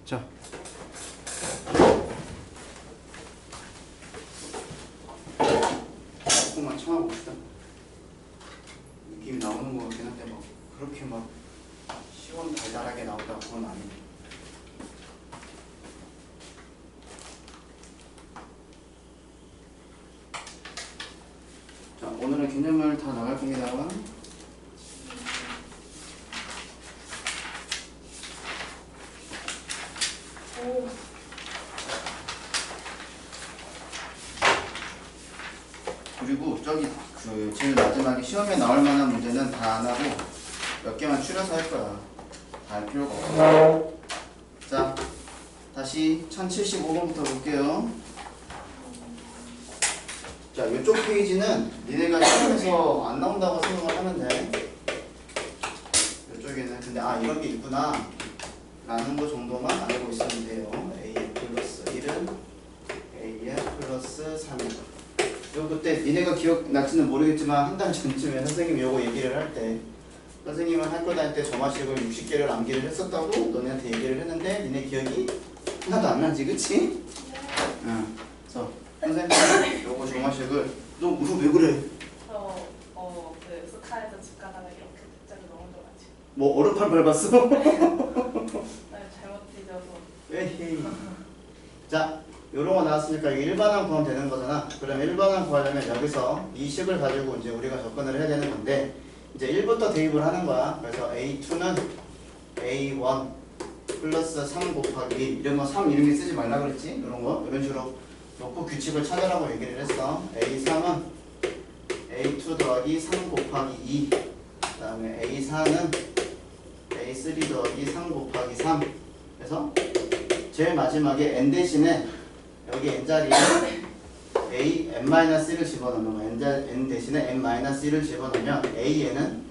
자. 조금만 참아봅시다. 느낌이 나오는 것 같긴 한데 막 그렇게 막 시원 달달하게 나온다 그건 아니에요. 자, 오늘은 개념을 다 나갈 겁니다. 그리고 저기 그 제일 마지막에 시험에 나올 만한 문제는 다 안 하고 몇 개만 추려서 할 거야. 다 할 필요가 없어. 자, 다시 1075번부터 볼게요. 자, 이쪽 페이지는 니네가 시험에서 안 나온다고 생각을 하면 돼. 이쪽에는 근데 이런 게 있구나 라는 거 정도만 알고 있으면 돼요. AF 플러스 1은 AF 플러스 3이다. 요 그때 니네가 기억날지는 모르겠지만 한 달 전쯤에 선생님이 요거 얘기를 할 때 선생님은 할 거 다닐 때 점화식을 60개를 암기를 했었다고 너네한테 얘기를 했는데 니네 기억이 하나도 안 나지, 그치? 응. 그래서 선생님 요거 점화식을 너 무슨 왜 그래? 그 스카에서 집 가다가 이렇게 갑자기 넘어져가지고 뭐 얼음판 밟았어? 잘못 뒤져서 에헤이. 자, 요런 거 나왔으니까 이게 일반항 구하면 되는 거잖아. 그럼 일반항 구하려면 여기서 이 식을 가지고 이제 우리가 접근을 해야 되는 건데 이제 1부터 대입을 하는 거야. 그래서 A2는 A1 플러스 3 곱하기 1 이런 거 3 이런 게 쓰지 말라 그랬지? 이런 거 이런 식으로 놓고 규칙을 찾으라고 얘기를 했어. A3은 A2 더하기 3 곱하기 2 그 다음에 A4는 A3 더하기 3 곱하기 3 그래서 제일 마지막에 n 대신에 여기 n자리에 a n-1을 집어넣으면 n 대신에 n-1을 집어넣으면 a에는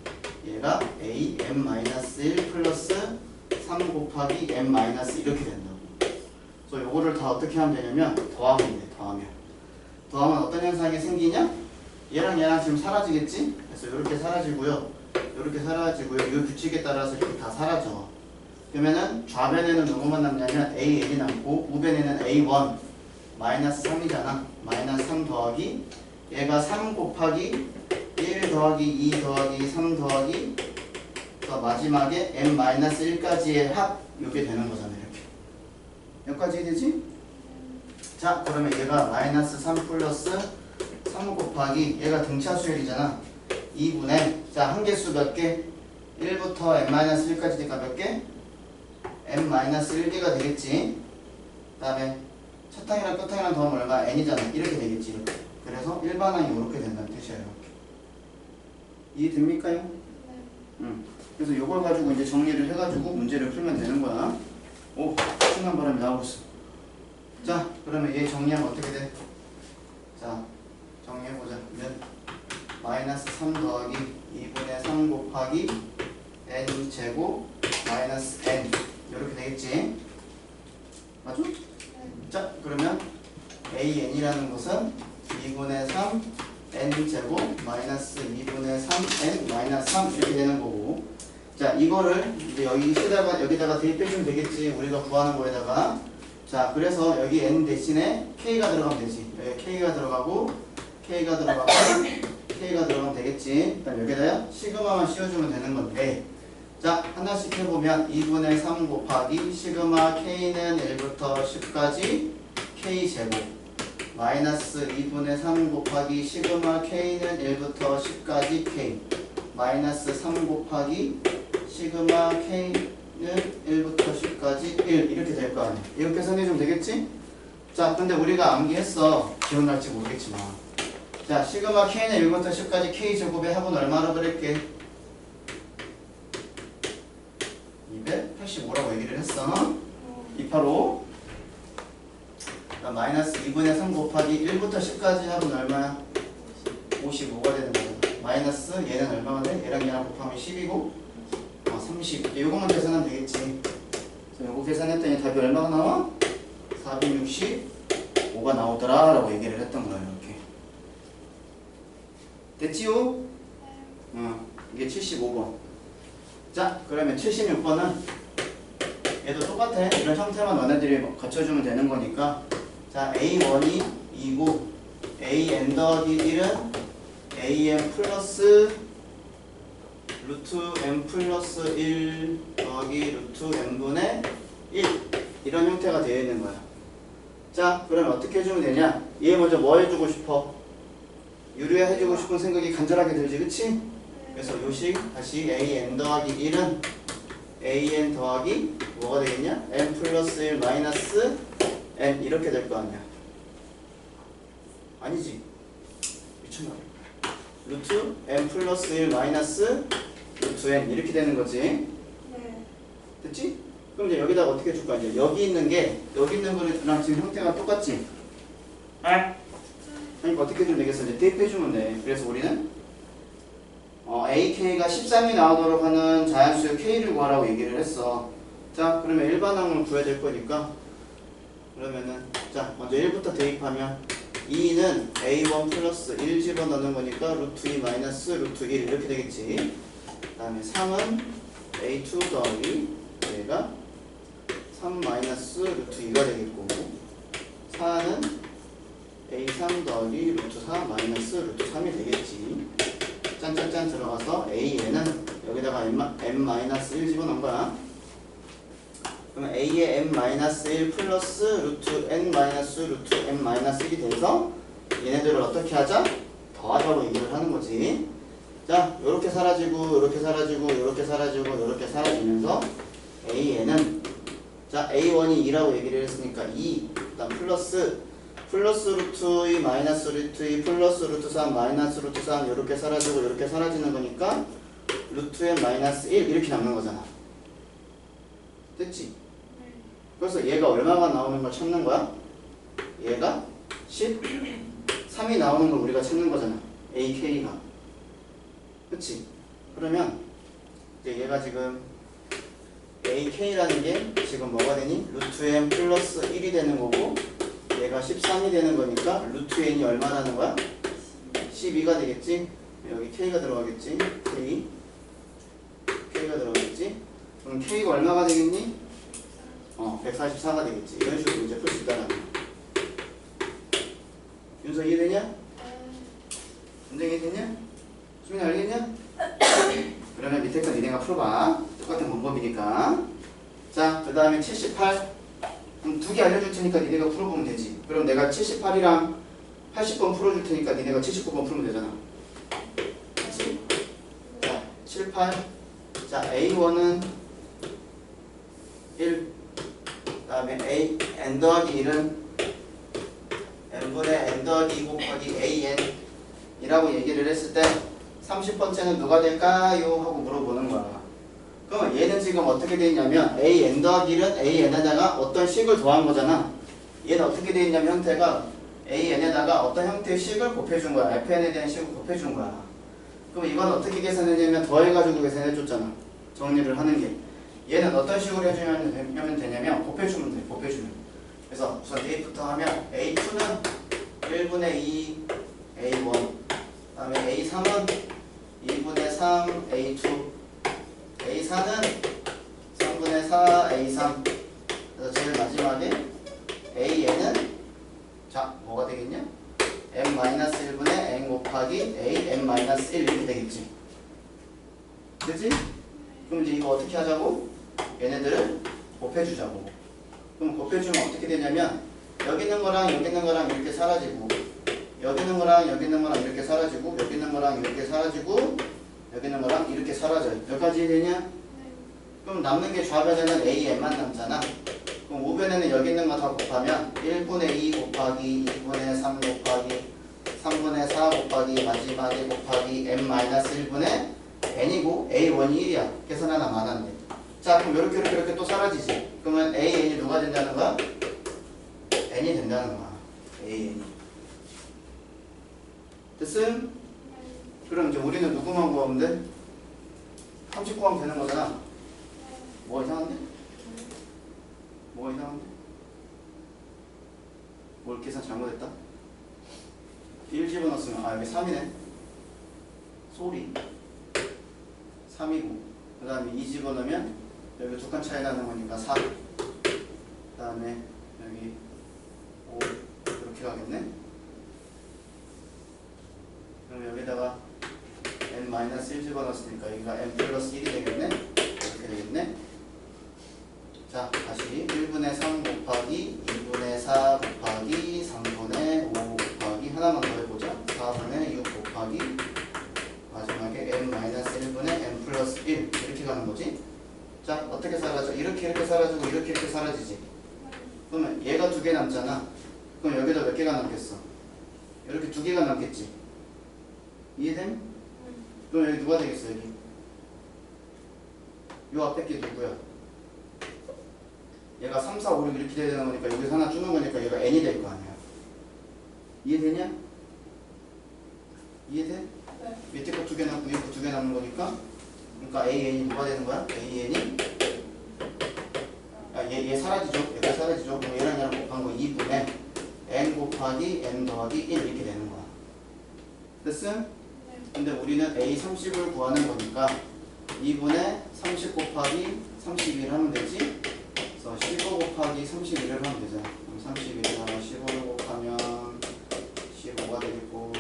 얘가 a n-1 플러스 3 곱하기 n- 이렇게 된다고. 그래서 요거를 다 어떻게 하면 되냐면 더하면 돼. 더하면 어떤 현상이 생기냐? 얘랑 얘랑 지금 사라지겠지? 그래서 이렇게 사라지고요. 이렇게 사라지고요. 이 규칙에 따라서 이렇게 다 사라져. 그러면은 좌변에는 누구만 남냐면 AN이 남고 우변에는 A1 마이너스 3이잖아. 마이너스 3 더하기 얘가 3 곱하기 1 더하기 2 더하기 3 더하기 마지막에 n-1까지의 합 이게 되는 거잖아. 이렇게 여기까지 되지? 자, 그러면 얘가 마이너스 3 플러스 3 곱하기 얘가 등차수열이잖아. 2분의 자, 한계수 몇 개? 1부터 n-1까지 되니까 몇 개? n-1개가 되겠지. 그 다음에 첫 항이랑 끝 항이랑 더하면 얼마? n이잖아. 이렇게 되겠지. 이렇게. 그래서 일반항이 이렇게 된다는 뜻이에요. 이렇게. 이해됩니까요? 네. 응. 그래서 이걸 가지고 이제 정리를 해가지고 문제를 풀면 되는 거야. 오, 순간 바람이 나오고 있어. 자, 그러면 얘 정리하면 어떻게 돼? 자, 정리해보자. 그러면 마이너스 3 더하기 2분의 3 곱하기 n 제곱 마이너스 n 이렇게 되겠지? 맞죠? 네. 자, 그러면 an이라는 것은 2분의 3 n 제곱 마이너스 2분의 3 n 마이너스 3 이렇게 되는 거고. 자, 이거를 이제 여기다가 대입해주면 되겠지. 우리가 구하는 거에다가. 자, 그래서 여기 n 대신에 k가 들어가면 되지. 여기 k가 들어가고 k가 들어가면 되겠지. 그다음 여기다가 시그마만 씌워주면 되는 건데. 자, 하나씩 해보면 2분의 3 곱하기 시그마 k는 1부터 10까지 k제곱 마이너스 2분의 3 곱하기 시그마 k는 1부터 10까지 k 마이너스 3 곱하기 시그마 k는 1부터 10까지 1 이렇게 될 거 아니야. 이렇게 정리해주면 되겠지? 자, 근데 우리가 암기했어. 기억날지 모르겠지만 자, 시그마 k는 1부터 10까지 k제곱의 합은 얼마로 그랬게? 285라고 얘기를 했어. 285 마이너스 2분의 3 곱하기 1부터 10까지 합은 얼마야? 55가 되는 거야. 마이너스 얘는 얼마가 돼? 얘랑 곱하면 10이고 30 이거만 계산하면 되겠지. 그래서 이거 계산했더니 답이 얼마가 나와? 465가 나오더라 라고 얘기를 했던 거예요. 이렇게 됐지요? 이게 75번. 자, 그러면 76번은 얘도 똑같아. 이런 형태만 너네들이 갖춰주면 되는 거니까. 자, A1이 2고 AN 더하기 1은 AN 플러스 루트 n 플러스 1 더하기 루트 n분의 1 이런 형태가 되어 있는 거야. 자, 그러면 어떻게 해주면 되냐? 얘 먼저 뭐 해주고 싶어? 유리화 해주고 싶은 생각이 간절하게 들지, 그치? 그래서 요식 다시 an 더하기 1은 an 더하기 뭐가 되겠냐? n 플러스 1 마이너스 n 이렇게 될 거 아니야. 아니지? 미쳤나? 루트 n 플러스 1 마이너스 루트 n 이렇게 되는 거지. 네. 됐지? 그럼 이제 여기다가 어떻게 줄 거야? 이제 여기 있는 거랑 지금 형태가 똑같지? 그러니까 어떻게 해주면 되겠어? 이제 대입해주면 돼. 그래서 우리는 AK가 13이 나오도록 하는 자연수의 K를 구하라고 얘기를 했어. 자, 그러면 일반항을 구해야 될 거니까 그러면은 자, 먼저 1부터 대입하면 2는 A1 플러스 1 집어넣는 거니까 루트 2 마이너스 루트 1 이렇게 되겠지. 그 다음에 3은 A2 더하기 얘가 3 마이너스 루트 2가 되겠고 4는 A3 더하기 루트 4 마이너스 루트 3이 되겠지. 짠짠짠 들어가서 AN은 여기다가 n-1 집어넣은 거야. 그러면 A의 n-1 플러스 루트 n 마이너스 루트 n-1이 돼서 얘네들을 어떻게 하자? 더하자고 얘기를 하는 거지. 자, 요렇게 사라지고 요렇게 사라지고 요렇게 사라지고 요렇게 사라지면서 AN은 자, A1이 2라고 얘기를 했으니까 2 그다음 플러스 루트 2 마이너스 루트 2 플러스 루트 3 마이너스 루트 3 요렇게 사라지고 요렇게 사라지는 거니까 루트 n 마이너스 1 이렇게 남는 거잖아. 됐지? 그래서 얘가 얼마가 나오는 걸 찾는 거야? 얘가 13이 나오는 걸 우리가 찾는 거잖아. AK가. 그치? 그러면 이제 얘가 지금 AK라는 게 지금 뭐가 되니? 루트 n 플러스 1이 되는 거고 얘가 13이 되는 거니까 루트 n이 얼마라는 거야? 12가 되겠지? 여기 K가 들어가겠지? K가 들어가겠지? 그럼 K가 얼마가 되겠니? 144가 되겠지. 이런 식으로 이제 풀 수 있다는 거야. 윤서 이해되냐? 문제 이해되냐? 수민이 알겠냐? 그러면 밑에 거 니네가 풀어봐. 똑같은 문법이니까. 자, 그 다음에 78. 그럼 두 개 알려줄 테니까 니네가 풀어보면 되지. 그럼 내가 78이랑 80번 풀어줄 테니까 니네가 79번 풀면 되잖아. 그치? 자, 78. 자, A1은 1. 그 다음에 n 더하기 1은 n분의 n 더하기 2 곱하기 an 이라고 얘기를 했을 때 30번째는 누가 될까요? 하고 물어보는 거야. 그럼 얘는 지금 어떻게 되어 있냐면 an 더하기 1은 an에다가 어떤 식을 더한 거잖아. 얘는 어떻게 되어 있냐면 형태가 an에다가 어떤 형태의 식을 곱해준 거야. fn에 대한 식을 곱해준 거야. 그럼 이건 어떻게 계산했냐면 더해가지고 계산해줬잖아. 정리를 하는 게. 얘는 어떤 식으로 해주면 되냐면 곱해주면 돼. 곱해주면. 그래서 우선 대입부터 하면 A2는 1분의 2 A1 그 다음에 A3은 2분의 3 A2 A4는 3분의 4 A3 그래서 제일 마지막에 AN은 자 뭐가 되겠냐? n-1분의 n 곱하기 a n-1 이렇게 되겠지. 그치? 그럼 이제 이거 어떻게 하자고? 얘네들을 곱해주자고. 그럼 곱해주면 어떻게 되냐면 여기 있는 거랑 여기 있는 거랑 이렇게 사라지고 여기 있는 거랑 여기 있는 거랑 이렇게 사라지고 여기 있는 거랑 이렇게 사라지고 여기 있는 거랑 이렇게 사라져요. 여기까지 되냐? 그럼 남는 게 좌변에는 AN만 남잖아. 그럼 우변에는 여기 있는 거 다 곱하면 1분의 2 곱하기 2분의 3 곱하기 3분의 4 곱하기 마지막에 곱하기 n-1분의 n이고 A1이 1이야. 계산 하나 많았네. 자, 그럼 이렇게 또 사라지지. 그러면 AN이 누가 된다는 거야? n이 된다는 거야. AN이. 됐음? 그럼 이제 우리는 누구만 구하면 돼? 30 구하면 되는 거잖아. 뭐가 이상한데? 뭐가 이상한데? 뭘 계산 잘못했다? 1 집어넣었으면 여기 3이네. 소리 3이고 그 다음에 2 집어넣으면 여기 두 칸 차이 나는 거니까 4 집어넣었으니까 여기가 n 플러스 1이 되겠네. 이렇게 되겠네. 자, 다시 1분의 3 곱하기 2분의 4 곱하기 3분의 5 곱하기 하나만 더 해보자. 4분의 6 곱하기 마지막에 n-1분의 n 플러스 1 이렇게 가는 거지. 자, 어떻게 사라져? 이렇게 사라지고 이렇게 사라지지. 그러면 얘가 2개 남잖아. 그럼 여기다 몇 개가 남겠어? 이렇게 2개가 남겠지. 이해됨? 그럼 여기 누가 되겠어? 여기 요 앞에 게 누구야? 얘가 3, 4, 5, 6 이렇게 돼야 되는 거니까 여기서 하나 주는 거니까 얘가 n이 될 거 아니야. 이해되냐? 이해돼? 네. 밑에 거 2개 남고 위에 거 2개 남는 거니까 그러니까 AN이 뭐가 되는 거야? AN이 얘 사라지죠? 얘가 사라지죠? 그럼 얘랑 곱한 거 2분의 n 곱하기 n 더하기 1 이렇게 되는 거야. 됐음? 네. 근데 우리는 A30을 구하는 거니까 2분의 30 곱하기 31 하면 되지? 그래서 15 곱하기 31을 하면 되잖아. 그럼 31에다가 15를 곱하면 15가 되겠고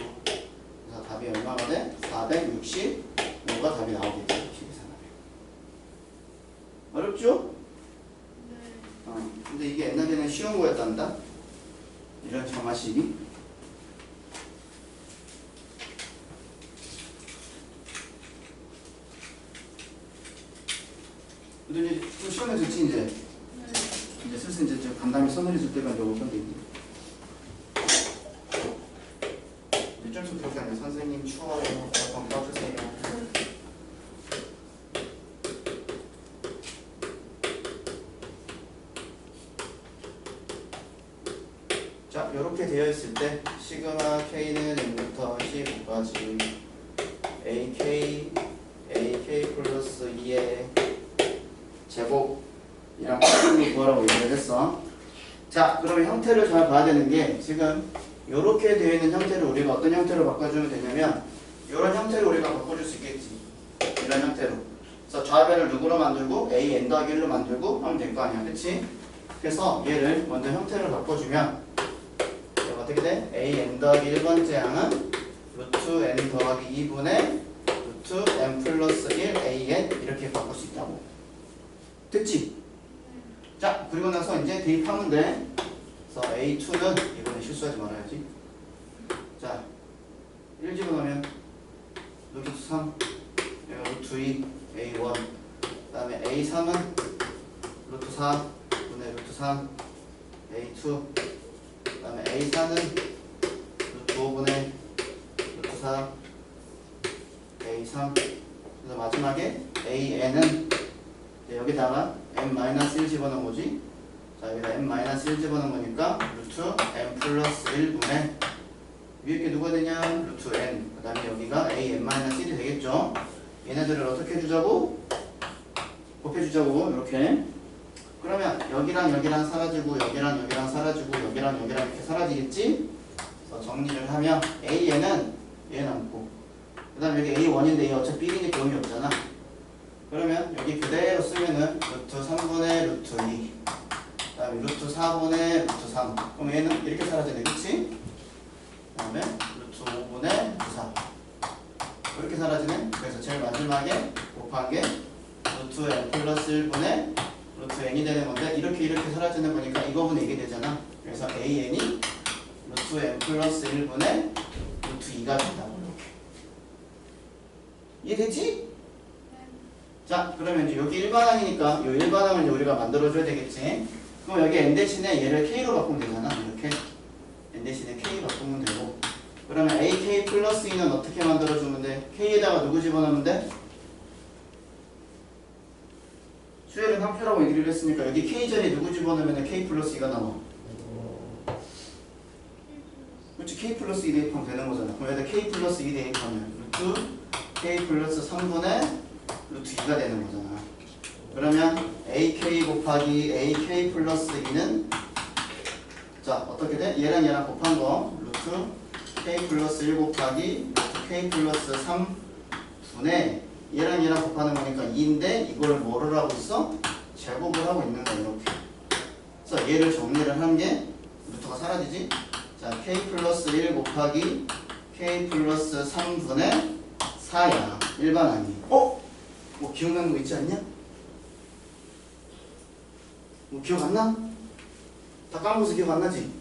그래서 답이 얼마가 돼? 465가 답이 나오겠지. 12산업에. 어렵죠? 네. 근데 이게 옛날에는 쉬운 거였단다. 이런 정화식이. 근데 이제 좀 시원해졌지 이제. 네. 이제 슬슬 이제 좀 감당이 서늘해질 때가 이제 올 건데 이제. 좀 부탁드려요. 선생님 추워요. 에어컨 꺼주세요. 자, 이렇게 되어 있을 때 시그마 k는 0부터 15까지 ak 플러스 2의 제곱이랑 값을 구하라고 얘기를 했어. 자, 그러면 형태를 잘 봐야 되는 게 지금 이렇게 되어 있는 형태를 우리가 어떤 형태로 바꿔주면 되냐면 이런 형태로 우리가 바꿔줄 수 있겠지. 이런 형태로. 그래서 좌변을 누구로 만들고 a n 더하기 1로 만들고 하면 될 거 아니야. 그치? 그래서 얘를 먼저 형태를 바꿔주면 어떻게 돼? a n 더하기 1번째 항은 루트 n 더하기 2분의 루트 n 플러스 1 a n 이렇게 바꿀 수 있다고. 됐지? 자, 그리고 나서 이제 대입하면 돼. 그래서 A2는 이번에 실수하지 말아야지. 자, 1 집어넣으면 루트 3, 여기가 루트 2, A1. 그 다음에 A3은 루트 4, 분의 루트 3, A2. 그 다음에 A4는 루트 5분의 루트 4, A3. 그래서 마지막에 AN은 여기다가 n-1 집어넣은 거지. 자, 여기다 n-1 집어넣은 거니까 루트 n 플러스 1분의 위에 게 누가 되냐? 루트 n. 그 다음에 여기가 a n-1이 되겠죠. 얘네들을 어떻게 해주자고? 곱해주자고. 이렇게. 그러면 여기랑 여기랑 사라지고 여기랑 여기랑 사라지고 여기랑 여기랑 이렇게 사라지겠지? 그래서 정리를 하면 a는 얘 남고 그 다음에 여기 a1인데 얘 어차피 1이니까 의미 없잖아. 그러면 여기 그대로 쓰면은 루트 3분의 루트 2 그 다음에 루트 4분의 루트 3 그럼 얘는 이렇게 사라지네. 그치? 그 다음에 루트 5분의 루트 4 이렇게 사라지네. 그래서 제일 마지막에 곱한 게 루트 n 플러스 1분의 루트 n이 되는 건데 이렇게 사라지는 거니까 이거분의 이게 되잖아. 그래서 an이 루트 n 플러스 1분의 루트 2가 된다고. 이렇게 이해되지? 자, 그러면 이제 여기 일반항이니까 이 일반항을 이제 우리가 만들어줘야 되겠지. 그럼 여기 n 대신에 얘를 k로 바꾸면 되잖아. 이렇게 n 대신에 k 바꾸면 되고. 그러면 ak 플러스 2는 어떻게 만들어주면 돼? k에다가 누구 집어넣으면 돼? 수열은 한 표라고 얘기를 했으니까 여기 k 자리에 누구 집어넣으면 k 플러스 2가 나와. 그렇지, k 플러스 2 대입하면 되는 거잖아. 그럼 여기다 k 플러스 2 대입하면 루트 k 플러스 3분의 루트 2가 되는 거잖아. 그러면 ak 곱하기 ak 플러스 2는 자, 어떻게 돼? 얘랑 얘랑 곱한 거 루트 k 플러스 1 곱하기 루트 k 플러스 3분의 얘랑 얘랑 곱하는 거니까 2인데 이걸 뭐를 하고 있어? 제곱을 하고 있는 거야. 이렇게. 그래서 얘를 정리를 한 게 루트가 사라지지? 자, k 플러스 1 곱하기 k 플러스 3분의 4야. 일반 아니. 뭐 기억나는 거 있지 않냐? 뭐 기억 안 나? 다 까먹어서 기억 안 나지?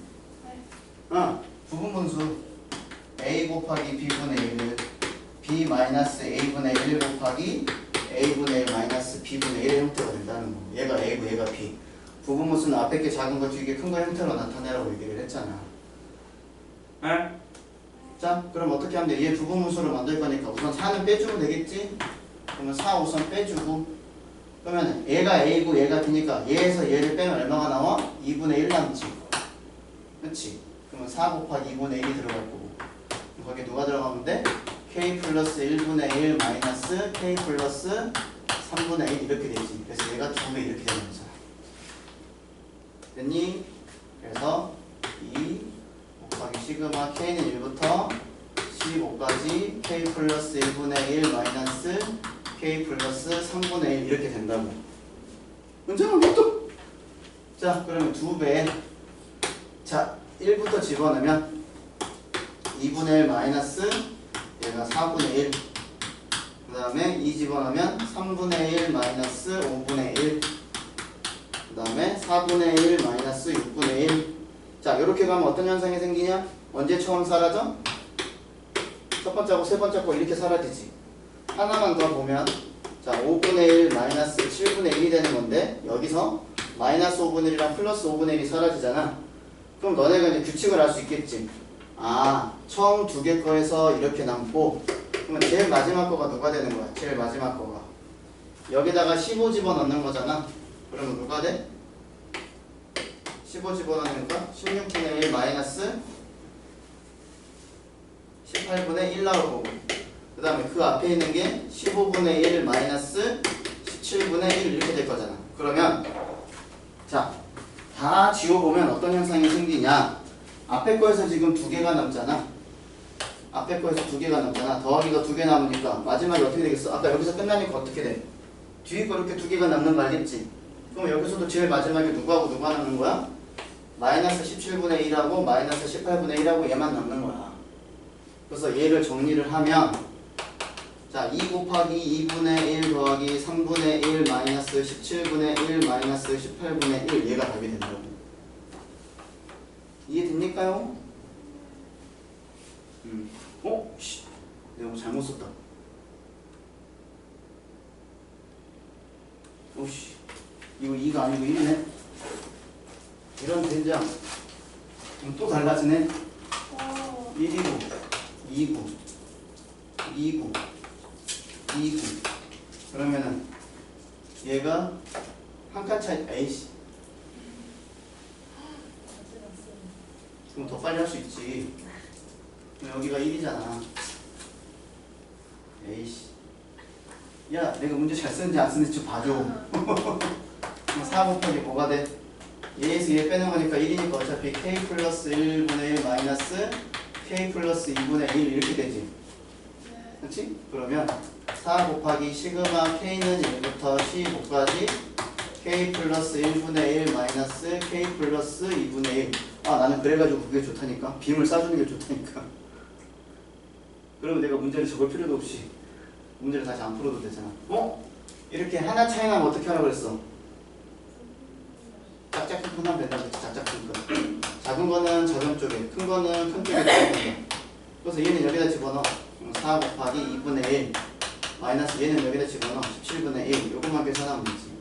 부분분수 a 곱하기 b분의 1을 b 마이너스 a분의 1 곱하기 a분의 1 마이너스 b분의 1의 형태가 된다는 거. 얘가 a고 얘가 b. 부분분수는 앞에 게 작은 거 뒤에 게 큰 거 형태로 나타내라고 얘기를 했잖아. 자, 그럼 어떻게 하면 돼? 얘 부분분수를 만들 거니까 우선 4는 빼주면 되겠지? 그러면 4 우선 빼주고, 그러면 얘가 a고 얘가 b니까 얘에서 얘를 빼면 얼마가 나와? 2분의 1 남지. 그렇지? 그러면 4 곱하기 2분의 1이 들어갈 거고, 거기 누가 들어가면 돼? k 플러스 1분의 1 마이너스 k 플러스 3분의 1 이렇게 되지. 그래서 얘가 2배 이렇게 되는 거잖아. 됐니? 그래서 2 곱하기 시그마 k는 1부터 15까지 k 플러스 1분의 1 마이너스 k 플러스 3분의 1 이렇게 된다고. 문제는 또? 자, 그러면 2배. 자, 1부터 집어넣으면 2분의 1 마이너스 얘가 4분의 1. 그 다음에 2 집어넣으면 3분의 1 마이너스 5분의 1. 그 다음에 4분의 1 마이너스 6분의 1. 자, 이렇게 가면 어떤 현상이 생기냐? 언제 처음 사라져? 첫 번째하고 세 번째하고 이렇게 사라지지. 하나만 더 보면, 자, 5분의 1 마이너스 7분의 1이 되는 건데, 여기서 마이너스 5분의 1이랑 플러스 5분의 1이 사라지잖아. 그럼 너네가 이제 규칙을 알 수 있겠지. 아, 처음 두 개 거에서 이렇게 남고, 그러면 제일 마지막 거가 누가 되는 거야? 제일 마지막 거가. 여기다가 15 집어넣는 거잖아. 그러면 누가 돼? 15 집어넣으니까 16분의 1 마이너스 18분의 1 나올 거고, 그 다음에 그 앞에 있는 게 15분의 1 마이너스 17분의 1 이렇게 될 거잖아. 그러면 자, 다 지워보면 어떤 현상이 생기냐? 앞에 거에서 지금 두 개가 남잖아. 앞에 거에서 두 개가 남잖아. 더하기가 두 개 남으니까 마지막에 어떻게 되겠어? 아까 여기서 끝나니까 어떻게 돼? 뒤에 거 이렇게 두 개가 남는 거 알겠지? 그럼 여기서도 제일 마지막에 누구하고 누가 남는 거야? 마이너스 17분의 1하고 마이너스 18분의 1하고 얘만 남는 거야. 그래서 얘를 정리를 하면, 자, 2 곱하기 2분의 1 더하기 3분의 1 마이너스 17분의 1 마이너스 18분의 1 얘가 답이 된다고. 이해됩니까요? 씨, 내가 뭐 잘못 썼다. 오씨, 이거 2가 아니고 1이네. 이런 된장. 또 달라지네. 1이고 2고 2고 2고. 그러면은 얘가 한 칸 차이. 에이씨. 그럼 더 빨리 할 수 있지. 여기가 1이잖아. 에이씨. 야, 내가 문제 잘 쓰는지 안 쓰는지 좀 봐줘. 4 곱하기 뭐가 돼? 얘에서 얘 빼는 거니까 1이니까 어차피 k 플러스 1분의 1 마이너스 k 플러스 2분의 1 이렇게 되지. 그렇지? 그러면 4 곱하기 시그마 k는 1부터 15까지 k 플러스 1분의 1 마이너스 k 플러스 2분의 1. 아, 나는 그래가지고 그게 좋다니까. 빔을 싸주는 게 좋다니까. 그러면 내가 문제를 적을 필요도 없이 문제를 다시 안 풀어도 되잖아. 이렇게 하나 차이 나면 어떻게 하라고 그랬어? 짝짝 큰 거만 된다고 했지. 짝짝 큰 거. 작은 거는 작은 쪽에, 큰 거는 큰 쪽에 들어간다. 그래서 얘는 여기다 집어넣어. 4 곱하기 2분의 1 마이너스 얘는 여기다 집어넣어. 17분의 1. 요것만 계산하면 되지.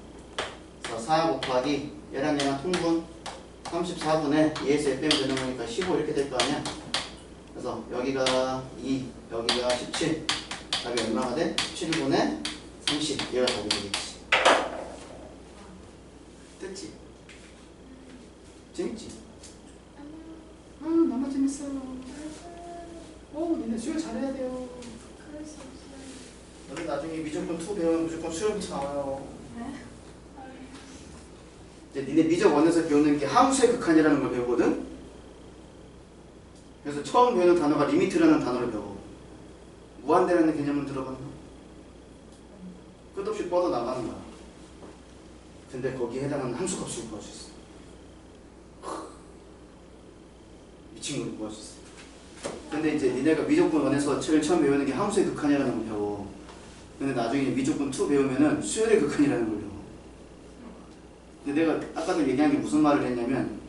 그래서 4 곱하기 얘랑 얘랑 통분 34분의 얘에서 얘 빼면 되는 거니까 15 이렇게 될 거 아니야. 그래서 여기가 2, 여기가 17. 답이 얼마가 돼? 17분의 30. 얘가 답이 되겠지. 됐지? 재밌지? 너무 재밌어. 니네 수요 잘해야 돼요. 그럴 수 없어요. 너네 나중에 미적분 2 배우면 무조건 수렴이 나와요. 이제 니네 미적 1에서 배우는 게 함수의 극한이라는 걸 배우거든? 그래서 처음 배우는 단어가 리미트라는 단어를 배워. 무한대라는 개념을 들어봤나? 끝없이 뻗어나가는 거야. 근데 거기에 해당하는 함수값을 구할 수 있어. 미친 걸 구할 수 있어. 근데 이제 니네가 미적분 1에서 제일 처음 배우는 게 함수의 극한이라는 걸 배워. 근데 나중에 미적분 2 배우면은 수열의 극한이라는 걸 배워. 근데 내가 아까도 얘기한 게 무슨 말을 했냐면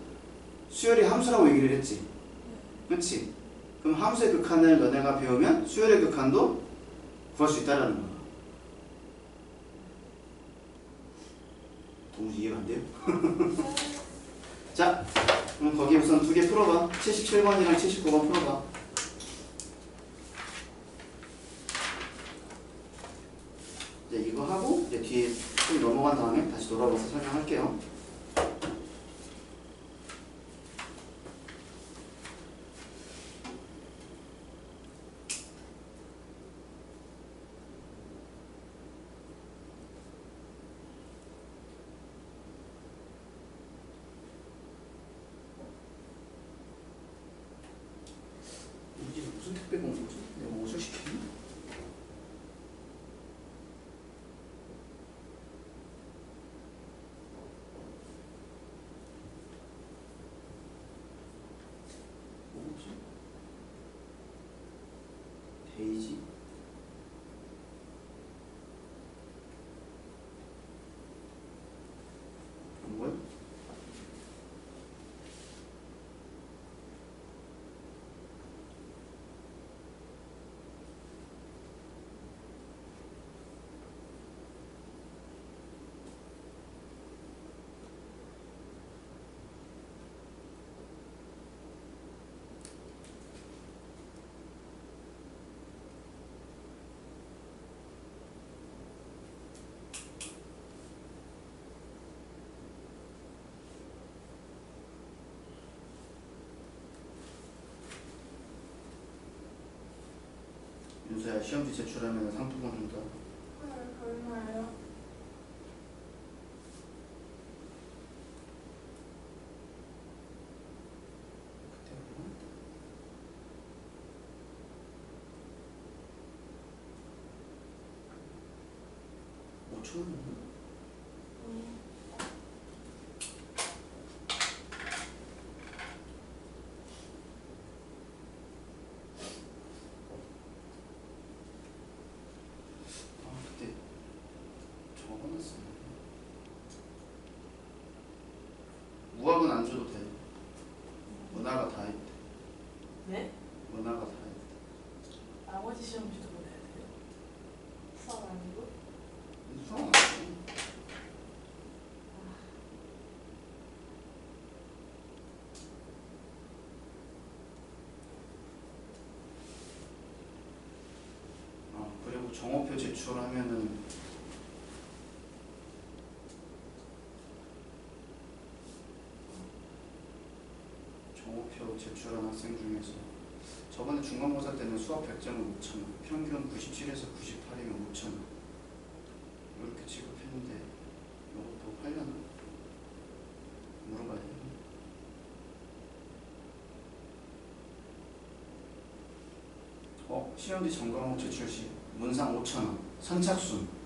수열이 함수라고 얘기를 했지. 그렇지? 그럼 함수의 극한을 너네가 배우면 수열의 극한도 구할 수 있다라는 거야. 도무지 이해가 안 돼요? 자, 그럼 거기 우선 두 개 풀어봐. 77번이랑 79번 풀어봐. 이제 이거 하고 이제 뒤에 좀 넘어간 다음에 다시 돌아와서 설명할게요. 이게 무슨 택배 공소지? 내가 옷을 시켰니? 뭐지? 데이지? 뭐야? 윤서야, 시험지 제출하면 상품권 준다. 얼마예요? 그때 얼마? 5,000원. 그때 적어놨어. 무학은 안 줘도 돼. 문화가 다 했대. 네? 문화가 다 했대. 나머지 시험지도 보내야 돼요? 수학 아니고? 수학 안 해. 그리고 정오표 제출하면은 정오표 제출한 학생 중에서 저번에 중간고사 때는 수학 100점은 5,000원, 평균 97에서 98이면 5,000원 이렇게 지급했는데 이것도 하려나? 물어봐야 돼. 시험지 전과목 제출 시 문상 5,000원, 선착순.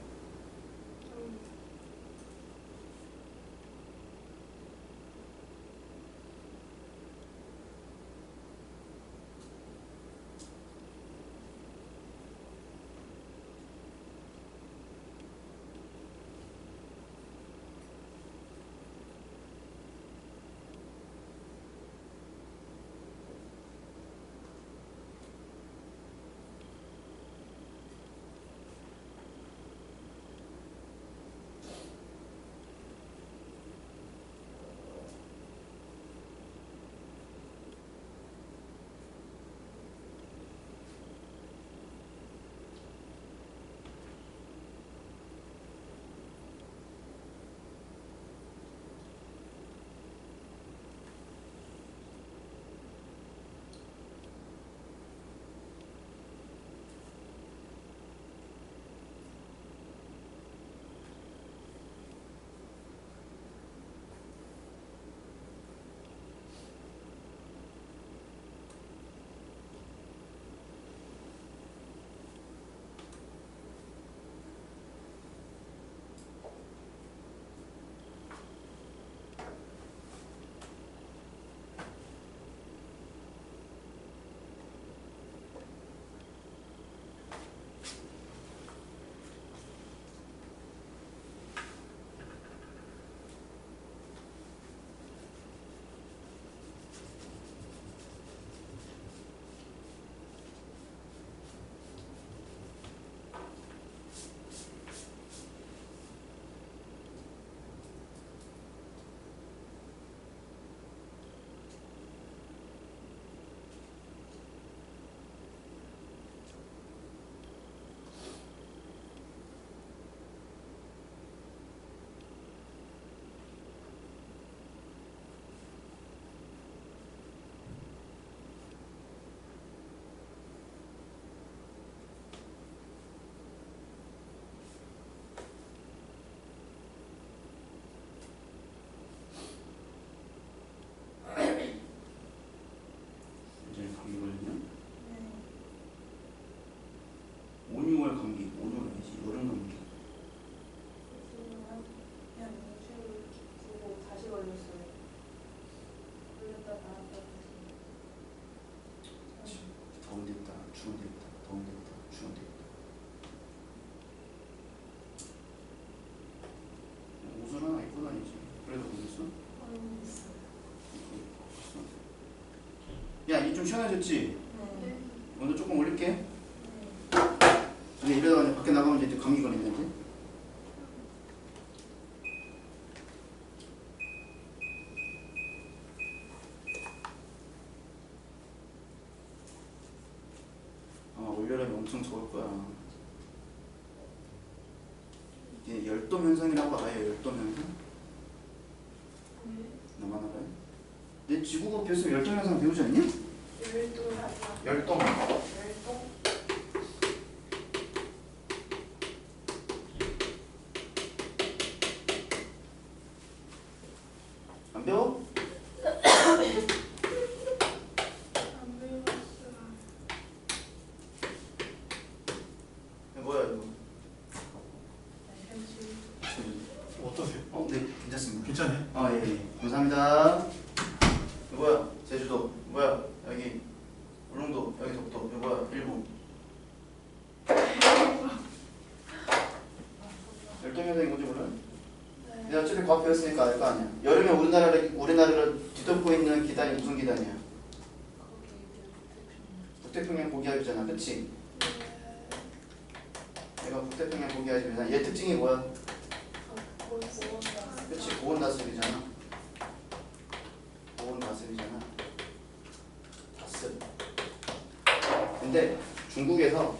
시원해졌지? 네. 온도 조금 올릴게. 근데 이러다가 그냥 밖에 나가면 이제 감기 걸리는데. 아마 올여름이 엄청 더울 거야. 이게 열돔 현상이라고 알아요? 열돔 현상? 나만 알아요? 내 지구가 배웠으면 열돔 현상 배우지 않니? 열돔. 안 배워? 이거 뭐야 이거? 어떠세요? 네, 괜찮습니다. 괜찮아요? 아, 예, 예. 감사합니다. 이거 뭐야? 제주도. 뭐야? 여기 울릉도. 여기서부터. 이거 뭐야? 일본. 열동현상이 뭔지 몰라요? 내가 어차피 과학 배웠으니까 알 거 아니야. 여름에 우리나라를 뒤덮고 있는 기단이 무슨 기단이야? 북태평양 고기압이잖아. 그치? 얘가 북태평양 고기압이잖아. 얘 특징이 뭐야? 그치? 고온 다습이잖아. 고온 다습이잖아. 다습. 근데 중국에서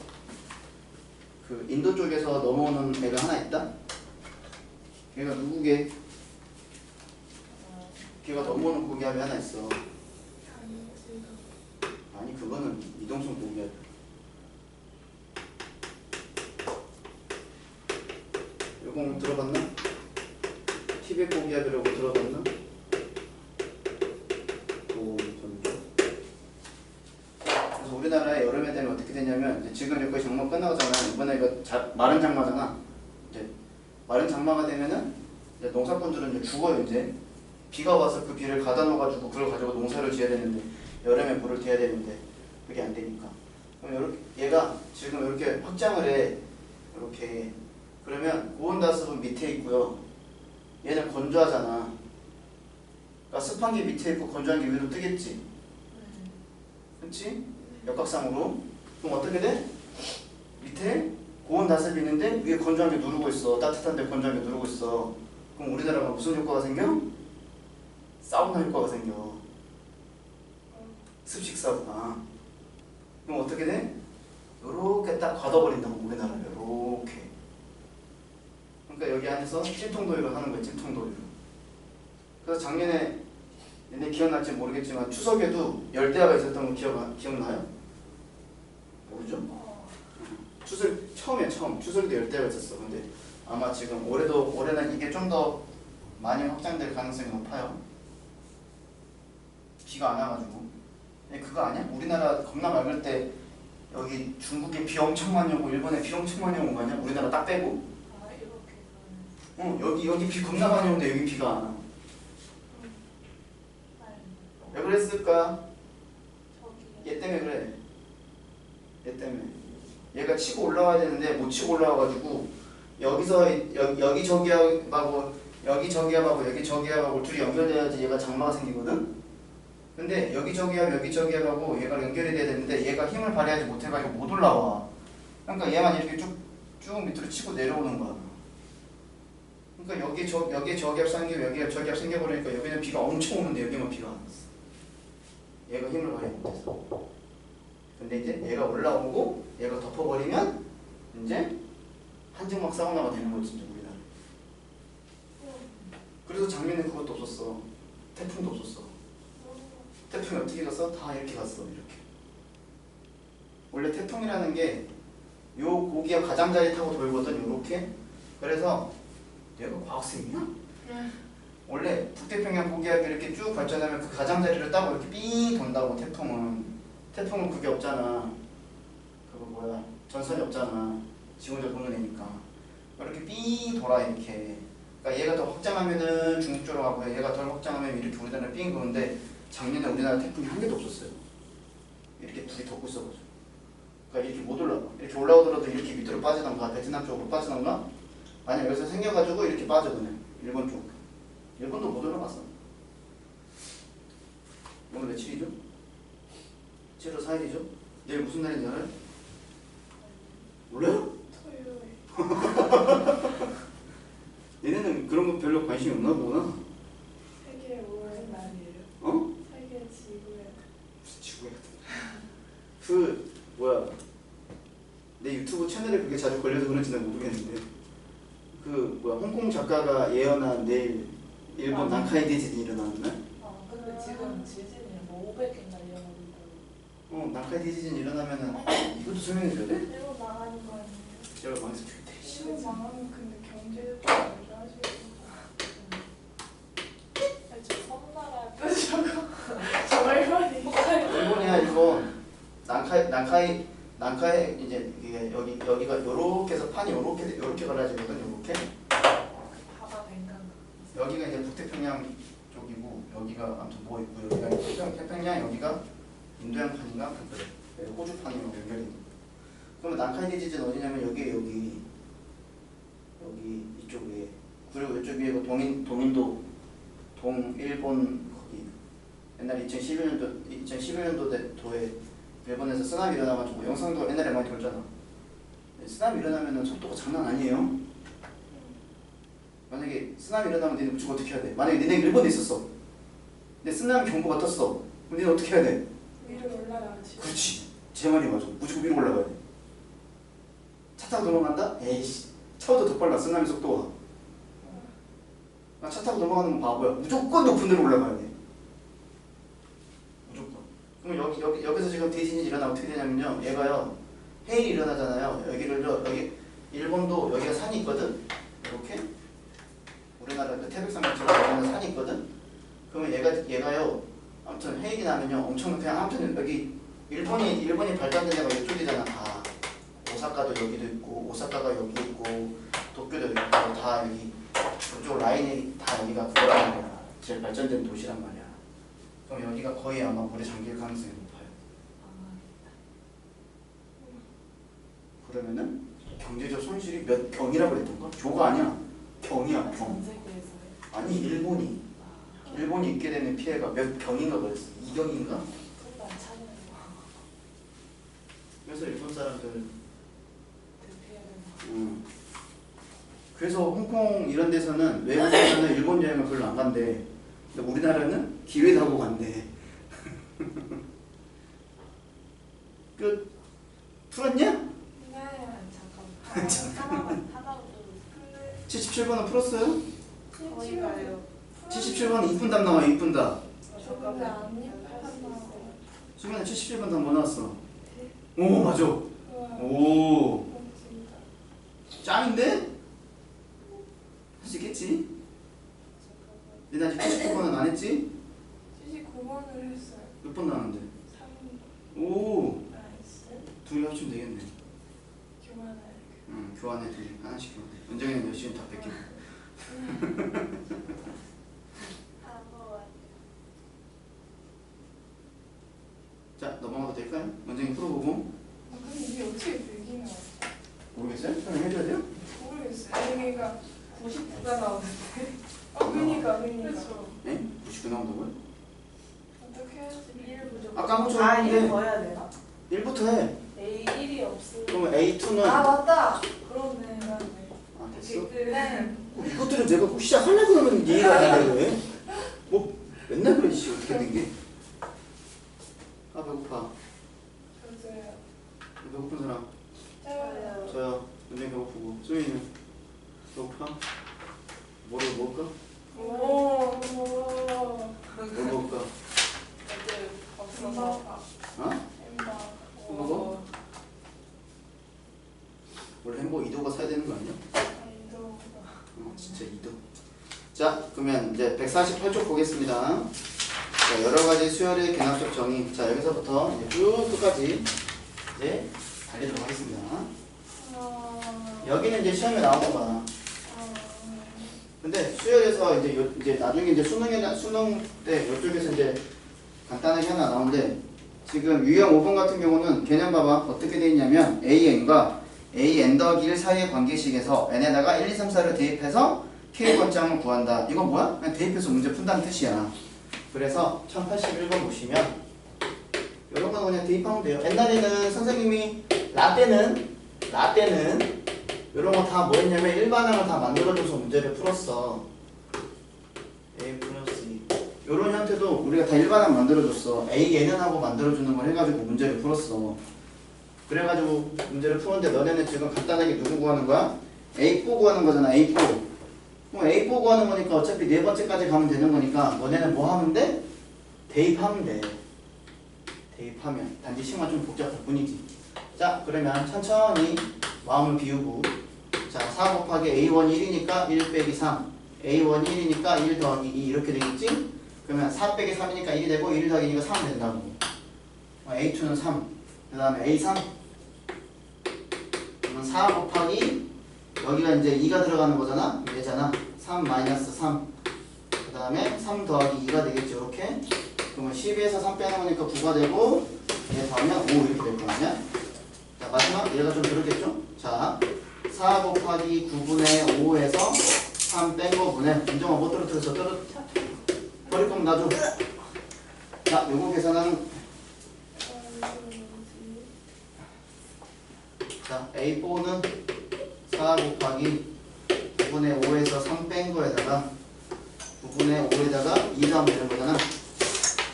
그 인도 쪽에서 넘어오는 애가 하나 있다? 걔가 누구게? 걔가 넘어오는 고기압이 하나 있어. 아니 그거는 이동성 고기압. 요거 들어봤나? 티벳 고기압이라고 들어봤나? 그래서 우리나라에 여름에 되면 어떻게 되냐면 이제 지금 여기 장마 끝나가잖아. 이번에 이거 마른 장마잖아. 이제 마른 장마가 되면은 이제 농사꾼들은 이제 죽어요. 이제 비가 와서 그 비를 가다 놓아가지고 그걸 가지고 농사를 지어야 되는데 여름에 물을 대야 되는데 그게 안 되니까. 그럼 이렇게 얘가 지금 이렇게 확장을 해. 이렇게 그러면 고온 다습은 밑에 있고요. 얘는 건조하잖아. 그러니까 습한 게 밑에 있고 건조한 게 위로 뜨겠지. 그렇지? 역각상으로. 그럼 어떻게 돼? 밑에 고온 다습이 있는데 위에 건조한 게 누르고 있어. 따뜻한데 건조한 게 누르고 있어. 그럼 우리나라가 무슨 효과가 생겨? 사우나 효과가 생겨. 습식 사우나. 그럼 어떻게 돼? 요렇게 딱 걷어버린다고 우리나라를. 요렇게. 그러니까 여기 안에서 찜통더위를 하는 거야. 찜통더위를. 그래서 작년에 얘네 기억날지 모르겠지만 추석에도 열대야가 있었던 거 기억나요? 모르죠? 처음 추석에도 열대야가 있었어. 근데 아마 지금 올해는 이게 좀 더 많이 확장될 가능성이 높아요. 비가 안 와가지고. 그거 아니야? 우리나라 겁나 맑을 때 여기 중국에 비 엄청 많이 오고 일본에 비 엄청 많이 온 거 아니야? 우리나라 딱 빼고. 여기 비 겁나 많이 오는데 여기 비가 안 와. 왜 그랬을까? 얘 때문에 그래. 얘 때문에. 얘가 치고 올라와야 되는데 못 치고 올라와가지고 여기서 여기 저기압하고 여기 저기압하고 여기 저기압하고 둘이 연결돼야지 얘가 장마가 생기거든. 근데 여기 저기압하고 얘가 연결이 돼야 되는데 얘가 힘을 발휘하지 못해가지고 못 올라와. 그러니까 얘만 이렇게 쭉 밑으로 치고 내려오는 거야. 그러니까 여기에 저기압 생기고 여기에 저기압 생겨버리니까 여기는 비가 엄청 오는데 여기만 비가 안 왔어. 얘가 힘을 발휘 못해서. 근데 이제 얘가 올라오고 얘가 덮어버리면 이제 한증막 사우나가 되는 거지 이제 우리나라. 그래서 작년에 그것도 없었어. 태풍도 없었어. 태풍이 어떻게 갔어? 다 이렇게 갔어. 이렇게. 원래 태풍이라는 게 요 고기가 가장자리 타고 돌거든. 요렇게. 그래서 얘가 과학생이야? 원래 북태평양 고기압이 이렇게 쭉 발전하면 그 가장자리를 따고 이렇게 삥 돈다고. 태풍은 그게 없잖아. 그거 뭐야? 전선이 없잖아. 지 혼자 도는 애니까. 이렇게 삥 돌아 이렇게. 그러니까 얘가 더 확장하면은 중국 쪽으로 가고 얘가 덜 확장하면 이렇게 우리나라 삥 도는데 작년에 우리나라 태풍이 한 개도 없었어요. 이렇게 둘이 덮고 있어가지고. 그러니까 이렇게 못 올라가. 이렇게 올라오더라도 이렇게 밑으로 빠지던가 베트남 쪽으로 빠지던가 아니면 여기서 생겨가지고 이렇게 빠져 그냥 일본 쪽. 일본도 못 올라갔어. 오늘 며칠이죠? 7월 4일이죠? 내일 무슨 날인지 알아요? 몰라요? 토요일. 얘네는 그런 거 별로 관심이 없나 보구나. 세계 5월 날이에요. 어? 세계 지구의 무슨 지구야? 그 뭐야? 내 유튜브 채널에 그게 자주 걸려서 그런지 는 모르겠는데 그 뭐야 홍콩 작가가 예언한 내일 일본 난카이 대지진이 일어나는 날? 근데 지금 지진이 뭐 500개나 일어나고 있다고. 난카이 대지진 일어나면은 이것도 설명해 줘야 돼? 일본 나가는 거 아니에요? 제가 망해서 죽겠대. 일본 망하면 근데 경제적으로 먼저 하시겠구나. 저 섬나라 뜻이라고. 저 일본이. 일본이야 일본. 난카이 이제 이게 여기가 요렇게 해서 판이 요렇게 갈라지거든. 요렇게. 바다 뱅강. 여기가 이제 북태평양 쪽이고 여기가 아무튼 뭐 있고 여기가 태평양 여기가 인도양 판인가 그래. 호주 판이랑 연결이 있는. 그러면 난카이 대지진 어디냐면 여기 이쪽에 그리고 이쪽 위에 동인도 동일본 거기 옛날 2011년도에 일본에서 쓰나미 일어나가지고 영상도 옛날에 많이 돌잖아. 쓰나미 일어나면은 속도가 장난 아니에요. 만약에 쓰나미 일어나면 니네 무조건 어떻게 해야 돼? 만약에 니네 일본에 있었어. 근데 쓰나미 경보가 떴어. 그럼 니네 어떻게 해야 돼? 위로 올라가지. 그렇지. 제 말이 맞아. 무조건 위로 올라가야 돼. 차 타고 넘어간다? 에이씨. 차보다 더 빨라. 쓰나미 속도가. 차 타고 넘어가는 건 바보야. 무조건 높은 데로 올라가야 돼. 무조건. 그럼 여기서 지금 대진이 일어나면 어떻게 되냐면요. 얘가요. 해일이 일어나잖아요. 여기 일본도 여기가 산이 있거든. 이렇게. 우리나라 그 태백산 같처럼 여기는 산이 있거든. 그러면 얘가요. 아무튼 해일이 나면요. 엄청 그냥 아무튼 여기 일본이 발달된 데가 이쪽이잖아. 다. 오사카도 여기도 있고 오사카가 여기 있고 도쿄도 있고 다 여기 이쪽 라인이 다 여기가 그거란 말이야. 제일 발전된 도시란 말이야. 그럼 여기가 거의 아마 물에 잠길 가능성이 높아요. 그러면은 경제적 손실이 몇 경이라고 그랬던가? 조가 아니야. 경이야. 경. 전 세계에서요. 아니 일본이 있게 되는 피해가 몇 경인가 그랬어. 2경인가? 그것도 안 차는 거. 그래서 일본 사람들 대피해야 되나. 그래서 홍콩 이런 데서는 외국에서는 일본 여행을 별로 안 간대. 근데 우리나라는 기회도 하고 간대. 그 풀었냐? 네. 잠깐만. 하나로 77번은 풀었어요? 거기가요. 77번은 이쁜답 나와. 이쁜답. 저 근데 안 예뻤어요. 수민아 77번 답 뭐 나왔어? 오 맞아. 우와. 오 진짜. 짱인데? 할 수 있겠지? 근데 아직 79번은 안 했지? 79번을 했어요. 몇 번 나왔는데? 3. 오 나이스. 둘이 합치면 되겠네. 교환을. 교환해 둘이 하나씩 교환해. 은정이는 열심히 다 뺏기고. 자 넘어가도 될까요? 은정이 풀어보고. 근데 이게 어떻게 100이나 모르겠어요? 설명해줘야 돼요? 모르겠어요. 여기가 99가 나오는데. 그니까. 네? 99 나온다고요? 어떻게 해야지? 1 부족. 아까 한번 줬는데 이거 더 해야 되나? 1부터 해. A1이 없으면. 그러면 A2는 맞다. 그러네. 아 됐어? 네. 이것들은 내가 꼭 시작하려고 그러면 이해가 안 돼. 왜? 뭐 맨날 그래 씨 어떻게 된 게? 아 배고파. 저도요. 배고픈 사람? 저요. 저요. 은정이 배고프고 수민이는 배고파? 뭐를 먹을까? 오. 뭘 먹을까? 어제 없어서. 어? 햄버거. 햄버거? 원래 햄버거 2도가 사야 되는 거 아니야? 아니도. 진짜 2도. 자 그러면 이제 148쪽 보겠습니다. 자, 여러 가지 수열의 개납적 정의. 자 여기서부터 이제 쭉 끝까지 이제 달리도록 하겠습니다. 여기는 이제 시험에 나오는 거야. 근데 수열에서 이제 나중에 이제 수능 때 이쪽에서 이제 간단하게 하나 나오는데 지금 유형 5번 같은 경우는 개념 봐봐. 어떻게 돼 있냐면 AN과 AN 더하기 1 사이의 관계식에서 N에다가 1, 2, 3, 4를 대입해서 K 번장을 구한다. 이건 뭐야? 그냥 대입해서 문제 푼다는 뜻이야. 그래서 1081번 보시면 이런 건 그냥 대입하면 돼요. 옛날에는 선생님이 라떼는 이런 거 다 뭐였냐면 일반항을 다 만들어줘서 문제를 풀었어. A 플러스 2 이런 형태도 우리가 다 일반항 만들어줬어. A, N은 하고 만들어주는 걸 해가지고 문제를 풀었어. 그래가지고 문제를 푸는데 너네는 지금 간단하게 누구 구하는 거야? A4 구하는 거잖아. A4. 그럼 A4 구하는 거니까 어차피 네 번째까지 가면 되는 거니까 너네는 뭐 하면 돼? 대입하면 돼. 대입하면 단지 식만 좀 복잡할 뿐이지. 자 그러면 천천히 마음을 비우고 자 4 곱하기 A1 1이니까 1 빼기 3 A1 1이니까 1 더하기 2 이렇게 되겠지? 그러면 4 빼기 3이니까 1이 되고 1 더하기 2가 3 된다고. A2는 3 그 다음에 A3 그러면 4 곱하기 여기가 이제 2가 들어가는 거잖아. 얘잖아. 3 마이너스 3 그 다음에 3 더하기 2가 되겠죠. 이렇게 그러면 12에서 3 빼는 거니까 9가 되고 얘 더하면 5 이렇게 될 거 아니야? 자 마지막 얘가 좀 그렇겠죠? 자 4 곱하기 9분의 5에서 3 뺀 거분에 인정아 못 떨어뜨렸어. 버릴 거면 놔줘. 자 요거 계산하는 자 A4는 4 곱하기 9분의 5에서 3 뺀 거에다가 9분의 5에다가 2 더하면 되는 거잖아.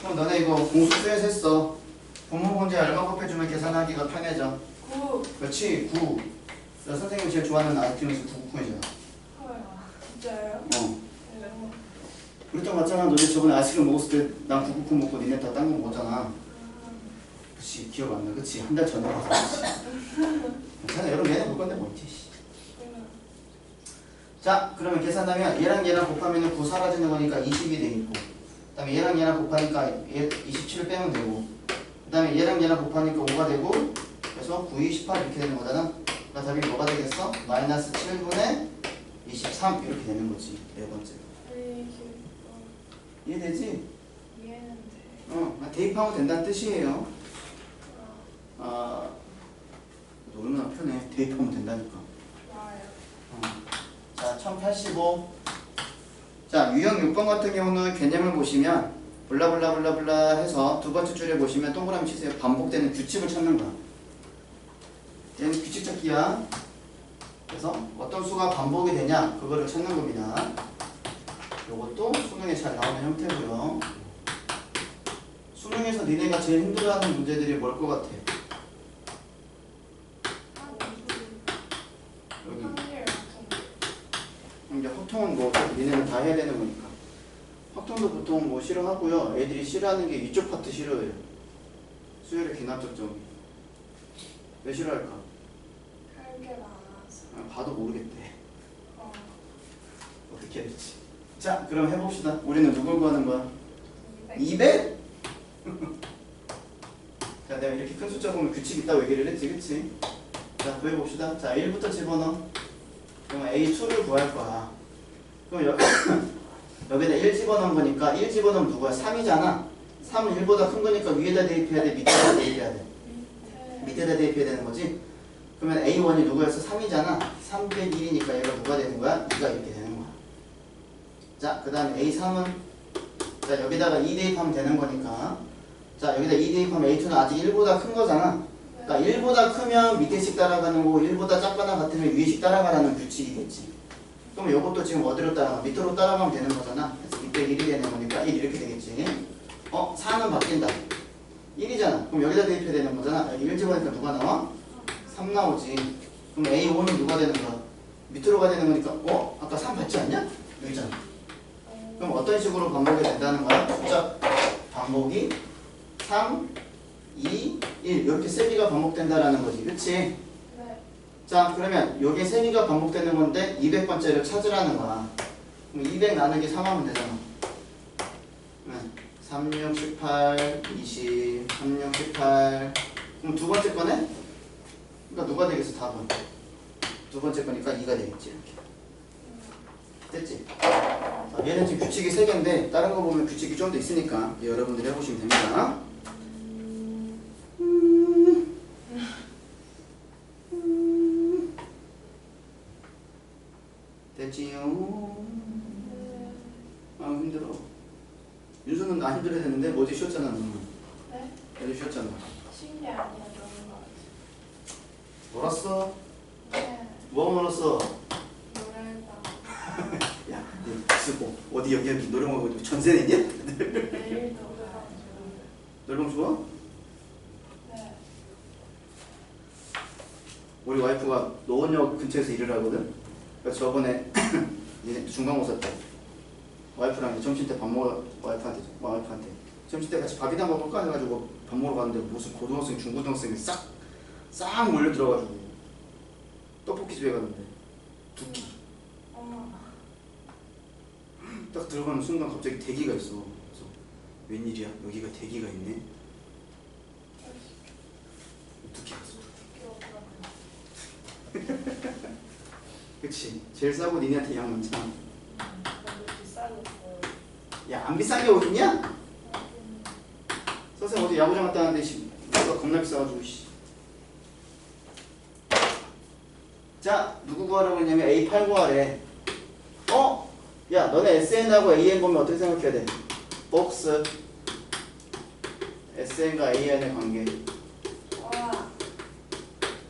그럼 너네 이거 공수수에서 했어. 분모 문제 알만 곱해주면 계산하기가 편해져. 9. 그렇지 9. 너 선생님 제일 좋아하는 아이템에서 9구해잖아. 헐. 진짜요? 어. 그랬던 거 같잖아. 너네 저번에 아이스크림 먹었을 때 난 999 먹고 니네 다 딴 거 먹었잖아. 그치 기억 안 나. 그치 한 달 전에 먹었어. 괜찮아. 여러분 얘네 볼 건데 뭐 있지. 자 그러면 계산하면 얘랑 얘랑 곱하면 9 사라지는 거니까 20이 되겠고 그 다음에 얘랑 얘랑 곱하니까 얘 27을 빼면 되고 그 다음에 얘랑 얘랑 곱하니까 5가 되고 그래서 9, 2, 18 이렇게 되는 거잖아. 그러니까 답이 뭐가 되겠어? 마이너스 7분의 23 이렇게 되는 거지. 네 번째 이해되지? 이해는 돼. 대입하면 된다는 뜻이에요. 얼마나 편해. 대입하면 된다니까. 좋아요. 자 1085 자 유형 6번 같은 경우는 개념을 보시면 블라블라블라블라 해서 두 번째 줄에 보시면 동그라미 치세요. 반복되는 규칙을 찾는 거야. 얘는 규칙 찾기야. 그래서 어떤 수가 반복이 되냐 그거를 찾는 겁니다. 요것도 수능에 잘 나오는 형태고요. 수능에서 니네가 제일 힘들어하는 문제들이 뭘 것 같아? 여기 확률 이제 확통은 뭐 니네는 다 해야 되는 거니까. 확통도 보통 뭐 싫어하고요. 애들이 싫어하는 게 이쪽 파트 싫어해요. 수열의 기납적 정의. 왜 싫어할까? 할게 많아서. 봐도 모르겠대. 어떻게 해야 될지. 자 그럼 해봅시다. 우리는 누굴 구하는 거야? 200? 자 내가 이렇게 큰 숫자 보면 규칙 있다고 얘기를 했지 그치? 자 구해봅시다. 자 1부터 집어넣어. 그러면 A2를 구할 거야. 그럼 여기다 1 집어넣은 거니까 1 집어넣으면 누구야? 3이잖아. 3은 1보다 큰 거니까 위에다 대입해야 돼? 밑에다 대입해야 돼? 밑에다 대입해야 되는 거지? 그러면 A1이 누구였어? 3이잖아. 3 빼기 1이니까 얘가 누가 되는 거야? 2가 이렇게 되는 거야. 자 그 다음에 A3은 자 여기다가 2 대입하면 되는 거니까 자 여기다 2 대입하면 A2는 아직 1보다 큰 거잖아. 그러니까 1보다 크면 밑에씩 따라가는 거고 1보다 작거나 같으면 위에씩 따라가라는 규칙이겠지. 그럼 이것도 지금 어디로 따라가? 밑으로 따라가면 되는 거잖아. 그래서 밑에 1이 되는 거니까 1 이렇게 되겠지. 4는 바뀐다. 1이잖아. 그럼 여기다 대입해야 되는 거잖아. 여기 1 집어니까 누가 나와? 3 나오지. 그럼 A5는 누가 되는 거야? 밑으로 가야 되는 거니까 아까 3 받지 않냐? 여기잖아. 그럼 어떤 식으로 반복이 된다는 거야? 숫자 반복이 3, 2, 1 이렇게 세 개가 반복된다라는 거지. 그치? 네. 자 그러면 요게 세 개가 반복되는 건데 200번째를 찾으라는 거야. 그럼 200 나누기 3 하면 되잖아. 3, 6, 18, 20, 3, 6, 18 그럼 두 번째 거네? 그러니까 누가 되겠어 답은? 두 번째 거니까 2가 되겠지 이렇게. 됐지? 자, 얘는 지금 규칙이 3개인데 다른 거 보면 규칙이 좀 더 있으니까 여러분들이 해보시면 됩니다. 됐지요? 힘들어. 윤수는 나 힘들어야 되는데 어제 쉬었잖아. 네? 어제 쉬었잖아. 쉰게 아니라 너무 많아. 놀았어? 네. 뭐 놀았어? 노래방. 야, 너 무슨 어디 여기 노래방 어디 전세 냈냐? 내일 노래방 좀. 노래방 좋아? 네. 우리 와이프가 노원역 근처에서 일을 하거든. 그래서 저번에 이제 중간고사 때 와이프랑 이제 점심 때 밥 먹어 와이프한테 점심 때 같이 밥이나 먹을까 해가지고 밥 먹으러 갔는데 무슨 고등학생 중고등학생이 싹 몰려 들어가지고 떡볶이 집에 갔는데 두 끼. 어머. 딱 들어가는 순간 갑자기 대기가 있어. 그래서 웬일이야? 여기가 대기가 있네. 두 끼 갔어. 그치. 제일 싸고 니네한테 양 많잖아. 너무 비싸졌어요. 야, 안 비싼 게 어딨냐? 선생님 어제 야구장 갔다 왔는데 누가 겁나 비싸가지고 씨. 자, 누구 구하라고 했냐면 A8 구하래. 야, 너네 SN하고 AN 보면 어떻게 생각해야 돼? 복스 SN과 AN의 관계. 와.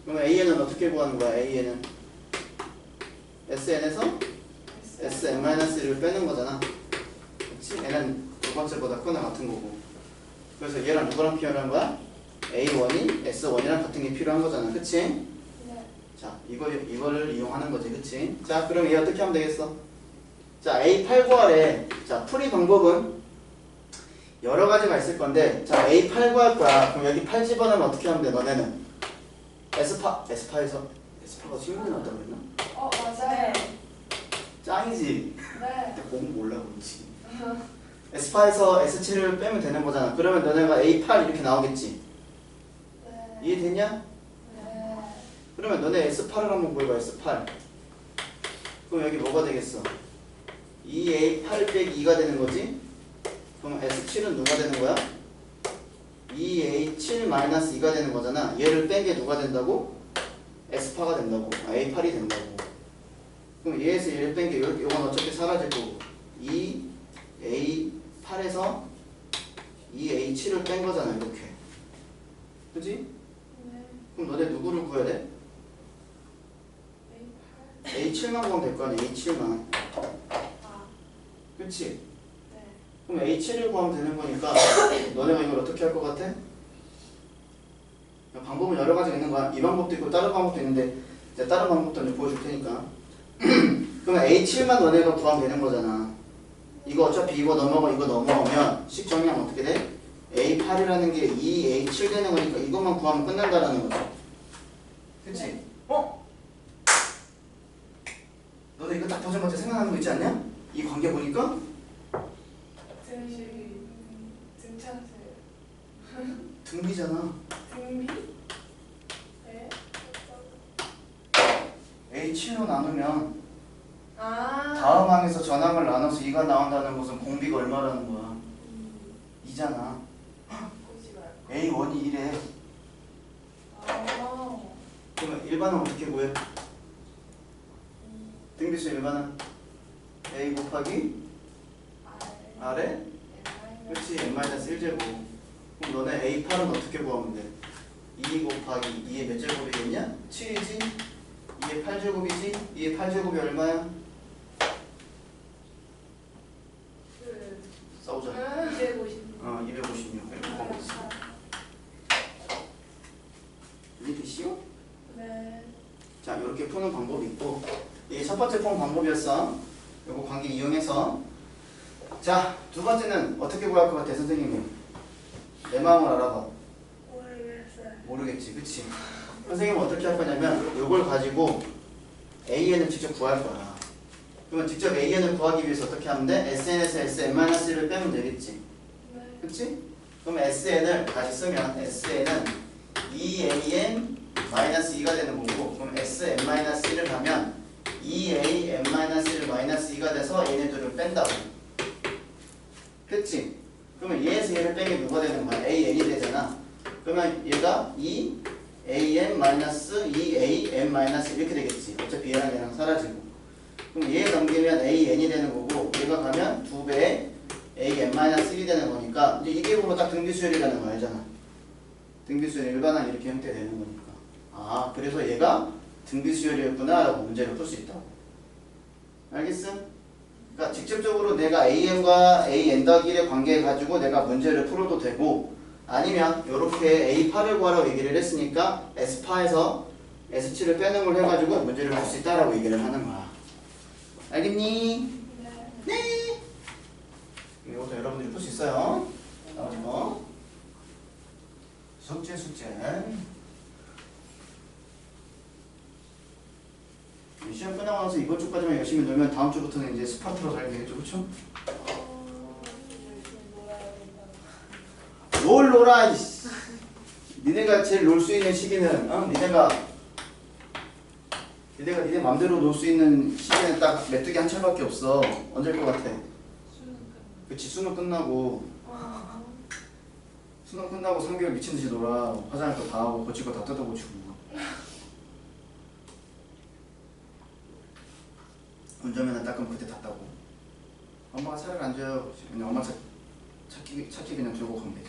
그러면 AN은 어떻게 구하는 거야? AN은 SN에서 SN-1를 빼는 거잖아. 그치? 얘는 두 번째보다 크거나 같은 거고. 그래서 얘랑 누구랑 필요한 거야? A1이 S1이랑 같은 게 필요한 거잖아. 그치? 네. 자, 이거를 이용하는 거지. 그치? 자, 그럼 얘 어떻게 하면 되겠어? 자, A8 구하래. 자, 풀이 방법은 여러 가지가 있을 건데, 자, A8 구할 거야. 그럼 여기 8 집어넣으면 어떻게 하면 돼, 너네는? S파에서 S파가 친구이 나왔다고 했나? 맞아요. 짱이지. 네. 근데 공부 몰라 그렇지. S파에서 S7을 빼면 되는 거잖아. 그러면 너네가 A8 이렇게 나오겠지. 네. 이해됐냐? 네. 그러면 너네 S8을 한번 보여봐. S8. 그럼 여기 뭐가 되겠어? 2A8 빼기 2가 되는 거지? 그럼 S7은 누가 되는 거야? 2A7 마이너스 2가 되는 거잖아. 얘를 뺀 게 누가 된다고? S파가 된다고. A8이 된다고. 그럼 얘에서 얘를 뺀 게 요건 어차피 사라질 거고. 2A8에서 2A7을 뺀 거잖아. 이렇게. 그지? 네. 그럼 너네 누구를 구해야 돼? A7만 구하면 될 거 아니야. A7만. 아. 그치? 네. 그럼 A7을 구하면 되는 거니까 너네가 이걸 어떻게 할 것 같아? 방법은 여러 가지가 있는 거야. 이 방법도 있고 다른 방법도 있는데 이제 다른 방법도 이제 보여줄 테니까. 그러면 A7만 너네가 구하면 되는 거잖아. 이거 어차피 이거 넘어가면 식 정리하면 어떻게 돼? A8이라는 게 2A7 되는 거니까 이것만 구하면 끝난다라는 거죠. 그치? 너네 이거 딱 보자마자 생각나는 거 있지 않냐? 이 관계 보니까? 등차세. 등비잖아. 등비? 네. A7로 나누면 아. 다음 항에서 전항을 나눠서 2가 나온다는 것은 공비가 얼마라는 거야? 2잖아. 보지 말고. A1이 1에. 아. 그러면 일반은 어떻게 구해? 등비수 일반은 A 곱하기 R에? 그렇지. n-1제곱. 그럼 너네 A8은 어떻게 구하면 돼? 2 곱하기 2의 몇 제곱이겠냐? 7이지? 2의 8제곱이지? 2의 8제곱이 얼마야? 싸우자. 250. 256. 이렇게 구하면 있어. 이렇게 쉬워? 네. 자, 이렇게 푸는 방법이 있고, 이게 첫 번째 푸는 방법이었어. 요거 관계 이용해서. 자, 두 번째는 어떻게 구할 것 같아, 선생님이? 내 마음을 알아봐. 모르겠어요. 모르겠지, 그치? 선생님은 어떻게 할 거냐면, 요걸 가지고 AN을 직접 구할 거야. 그러면 직접 AN을 구하기 위해서 어떻게 하면 돼? SN에서 SN-1을 빼면 되겠지. 네. 그치? 그럼 SN을 다시 쓰면 SN은 2AN-2가 되는 거고, 그럼 SN-1을 하면 2AN-1을 마이너스 2가 돼서 얘네들을 뺀다고. 그치? 그러면 얘에서 얘를 빼게 누가 되는 거야? AN이 되잖아. 그러면 얘가 2AN-2AN- 이렇게 되겠지. 어차피 얘랑 사라지고. 그럼 얘 넘기면 AN이 되는 거고, 얘가 가면 2배의 an-1이 되는 거니까 이제 이게 보면 딱 등비수열이라는 거 알잖아. 등비수열 일반항 이렇게 형태되는 거니까. 아, 그래서 얘가 등비수열이었구나 라고 문제를 풀 수 있다고. 알겠음? 그러니까 직접적으로 내가 an과 an-1의 관계 가지고 내가 문제를 풀어도 되고, 아니면 이렇게 A8을 구하라고 얘기를 했으니까 S8에서 S7을 빼는 걸 해가지고 문제를 풀 수 있다라고 얘기를 하는 거야. 알겠니? 네. 이것도 여러분들이 풀 수 있어요. 나머지 거 숙제. 시험 끝나고 나서 이번 주까지만 열심히 놀면 다음 주부터는 이제 스파르타로 가야 되겠죠, 그렇죠? 뭘 놀아, 이씨. 니네가 제일 놀 수 있는 시기는, 니네 맘대로 놀 수 있는 시기는 딱 메뚜기 한 철밖에 없어. 언제일 것 같아? 그치, 수능 끝나고. 수능 끝나고 3개월 미친 듯이 놀아. 화장할 거 다 하고, 고칠 거 다 뜯어고치고. 운전면허 닦으면 그때 다 따고. 엄마가 차를 안 줘요. 그냥 엄마 차키 그냥 들고 가면 되지.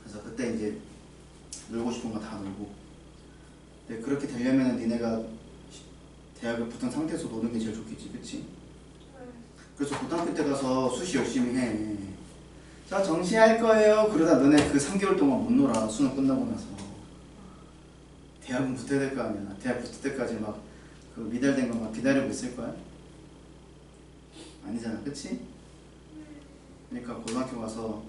그래서 그때 이제 놀고 싶은 거 다 놀고. 근데 그렇게 되려면 니네가 대학을 붙은 상태에서 노는 게 제일 좋겠지, 그치? 그래서 고등학교 때 가서 수시 열심히 해. 자, 정시할 거예요. 그러다 너네 그 3개월 동안 못 놀아. 수능 끝나고 나서. 대학은 붙어야 될 거 아니야. 대학 붙을 때까지 막 그 미달된 거 막 기다리고 있을 거야? 아니잖아, 그치? 그러니까 고등학교 가서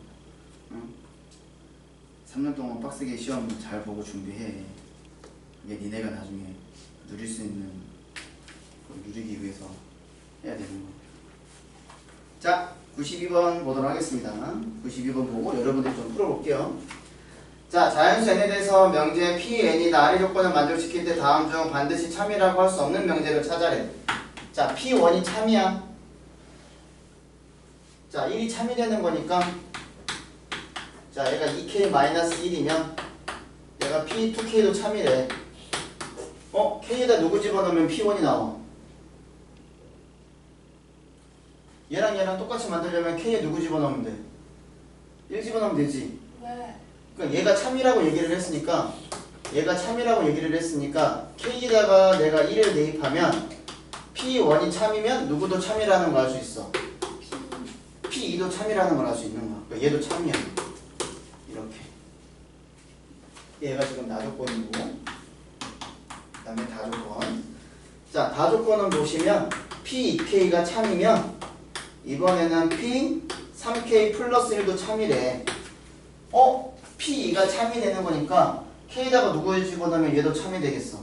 3년 동안 빡세게 시험 잘 보고 준비해. 그게 니네가 나중에 누릴 수 있는 걸 누리기 위해서 해야 되는 거. 자, 92번 보도록 하겠습니다. 92번 보고 여러분들 좀 풀어볼게요. 자, 자연수 n에 대해서 명제 Pn이 아래 조건을 만족시킬 때 다음 중 반드시 참이라고 할 수 없는 명제를 찾아래. 자, P1이 참이야. 자, 1이 참이 되는 거니까, 자, 얘가 2k-1이면 얘가 P2k도 참이래. K에다 누구 집어넣으면 P1이 나와? 얘랑 똑같이 만들려면 K에 누구 집어넣으면 돼? 1 집어넣으면 되지? 네. 그러니까 얘가 참이라고 얘기를 했으니까 K에다가 내가 1을 대입하면 P1이 참이면 누구도 참이라는 걸 알 수 있어. P2도 참이라는 걸 알 수 있는 거야. 그러니까 얘도 참이야. 이렇게. 얘가 지금 나조건이고, 그 다음에 다조건. 자, 다조건은 보시면 P2K가 참이면 이번에는 P3K 플러스 1도 참이래. P2가 참이 되는 거니까 K에다가 누구 집어넣으면 얘도 참이 되겠어.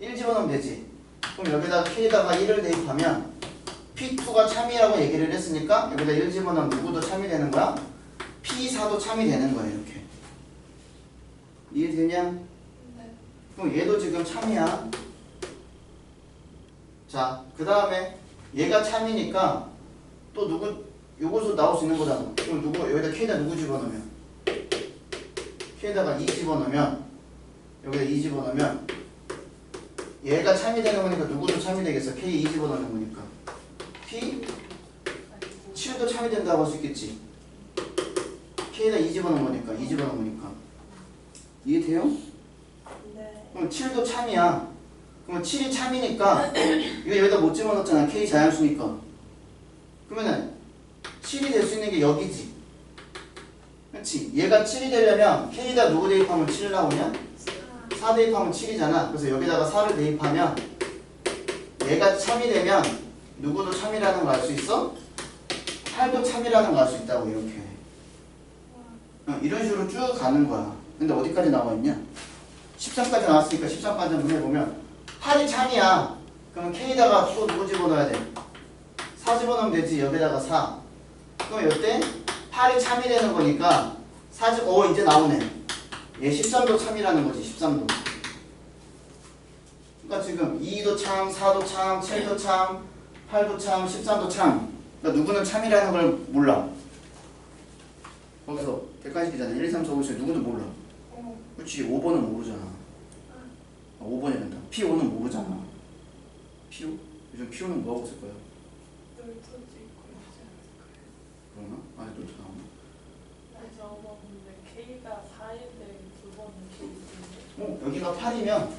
1 집어넣으면 되지. 그럼 여기다가 K에다가 1을 대입하면 P2가 참이라고 얘기를 했으니까 여기다 1 집어넣으면 누구도 참이 되는 거야? P4도 참이 되는 거야, 이렇게. 이해되냐? 네. 그럼 얘도 지금 참이야. 자, 그 다음에 얘가 참이니까 또 누구, 요것도 나올 수 있는 거잖아. 그럼 누구, 여기다 K에다 누구 집어넣으면? K에다가 2 집어넣으면, 여기다 2 집어넣으면 얘가 참이 되는 거니까 누구도 참이 되겠어. K 2 집어넣는 거니까. P 7도 참이 된다고 할 수 있겠지. K에다 2 집어넣은 거니까, 2 집어넣은 거니까. 이해돼요? 네. 그럼 7도 참이야. 그러면 7이 참이니까 이거 여기다 못 집어넣었잖아. K 자연수니까. 그러면은 7이 될 수 있는 게 여기지. 그렇지? 얘가 7이 되려면 K에다 누구 대입하면 7 나오냐? 4 대입하면 7이잖아. 그래서 여기다가 4를 대입하면 얘가 참이 되면 누구도 참이라는 걸 알 수 있어? 8도 참이라는 걸 알 수 있다고. 이렇게. 이런 식으로 쭉 가는 거야. 근데 어디까지 나와 있냐? 13까지 나왔으니까 13까지 한번 해보면 8이 참이야. 그러면 K에다가 또 누구 집어넣어야 돼? 4 집어넣으면 되지. 여기다가 4. 그럼 이때 8이 참이 되는 거니까 4 이제 나오네. 얘 13도 참이라는 거지. 13도. 그러니까 지금 2도 참, 4도 참, 7도 참, 8도 참, 13도 참. 그러니까 누구는 참이라는 걸 몰라. 거기서 객관식이잖아. 1, 2, 3, 4, 5, 6 누구도 몰라. 그렇지. 5번은 모르잖아. 5번이 된다. P5는 모르잖아. P5? 요즘 P5는 뭐하고 쓸 거야? 여기 터지 있고 있지 않을까요? 그러나? 아니 또 나오나? 아니 저거 근데 K가 4인데 두 번은 K인데. 여기가 8이면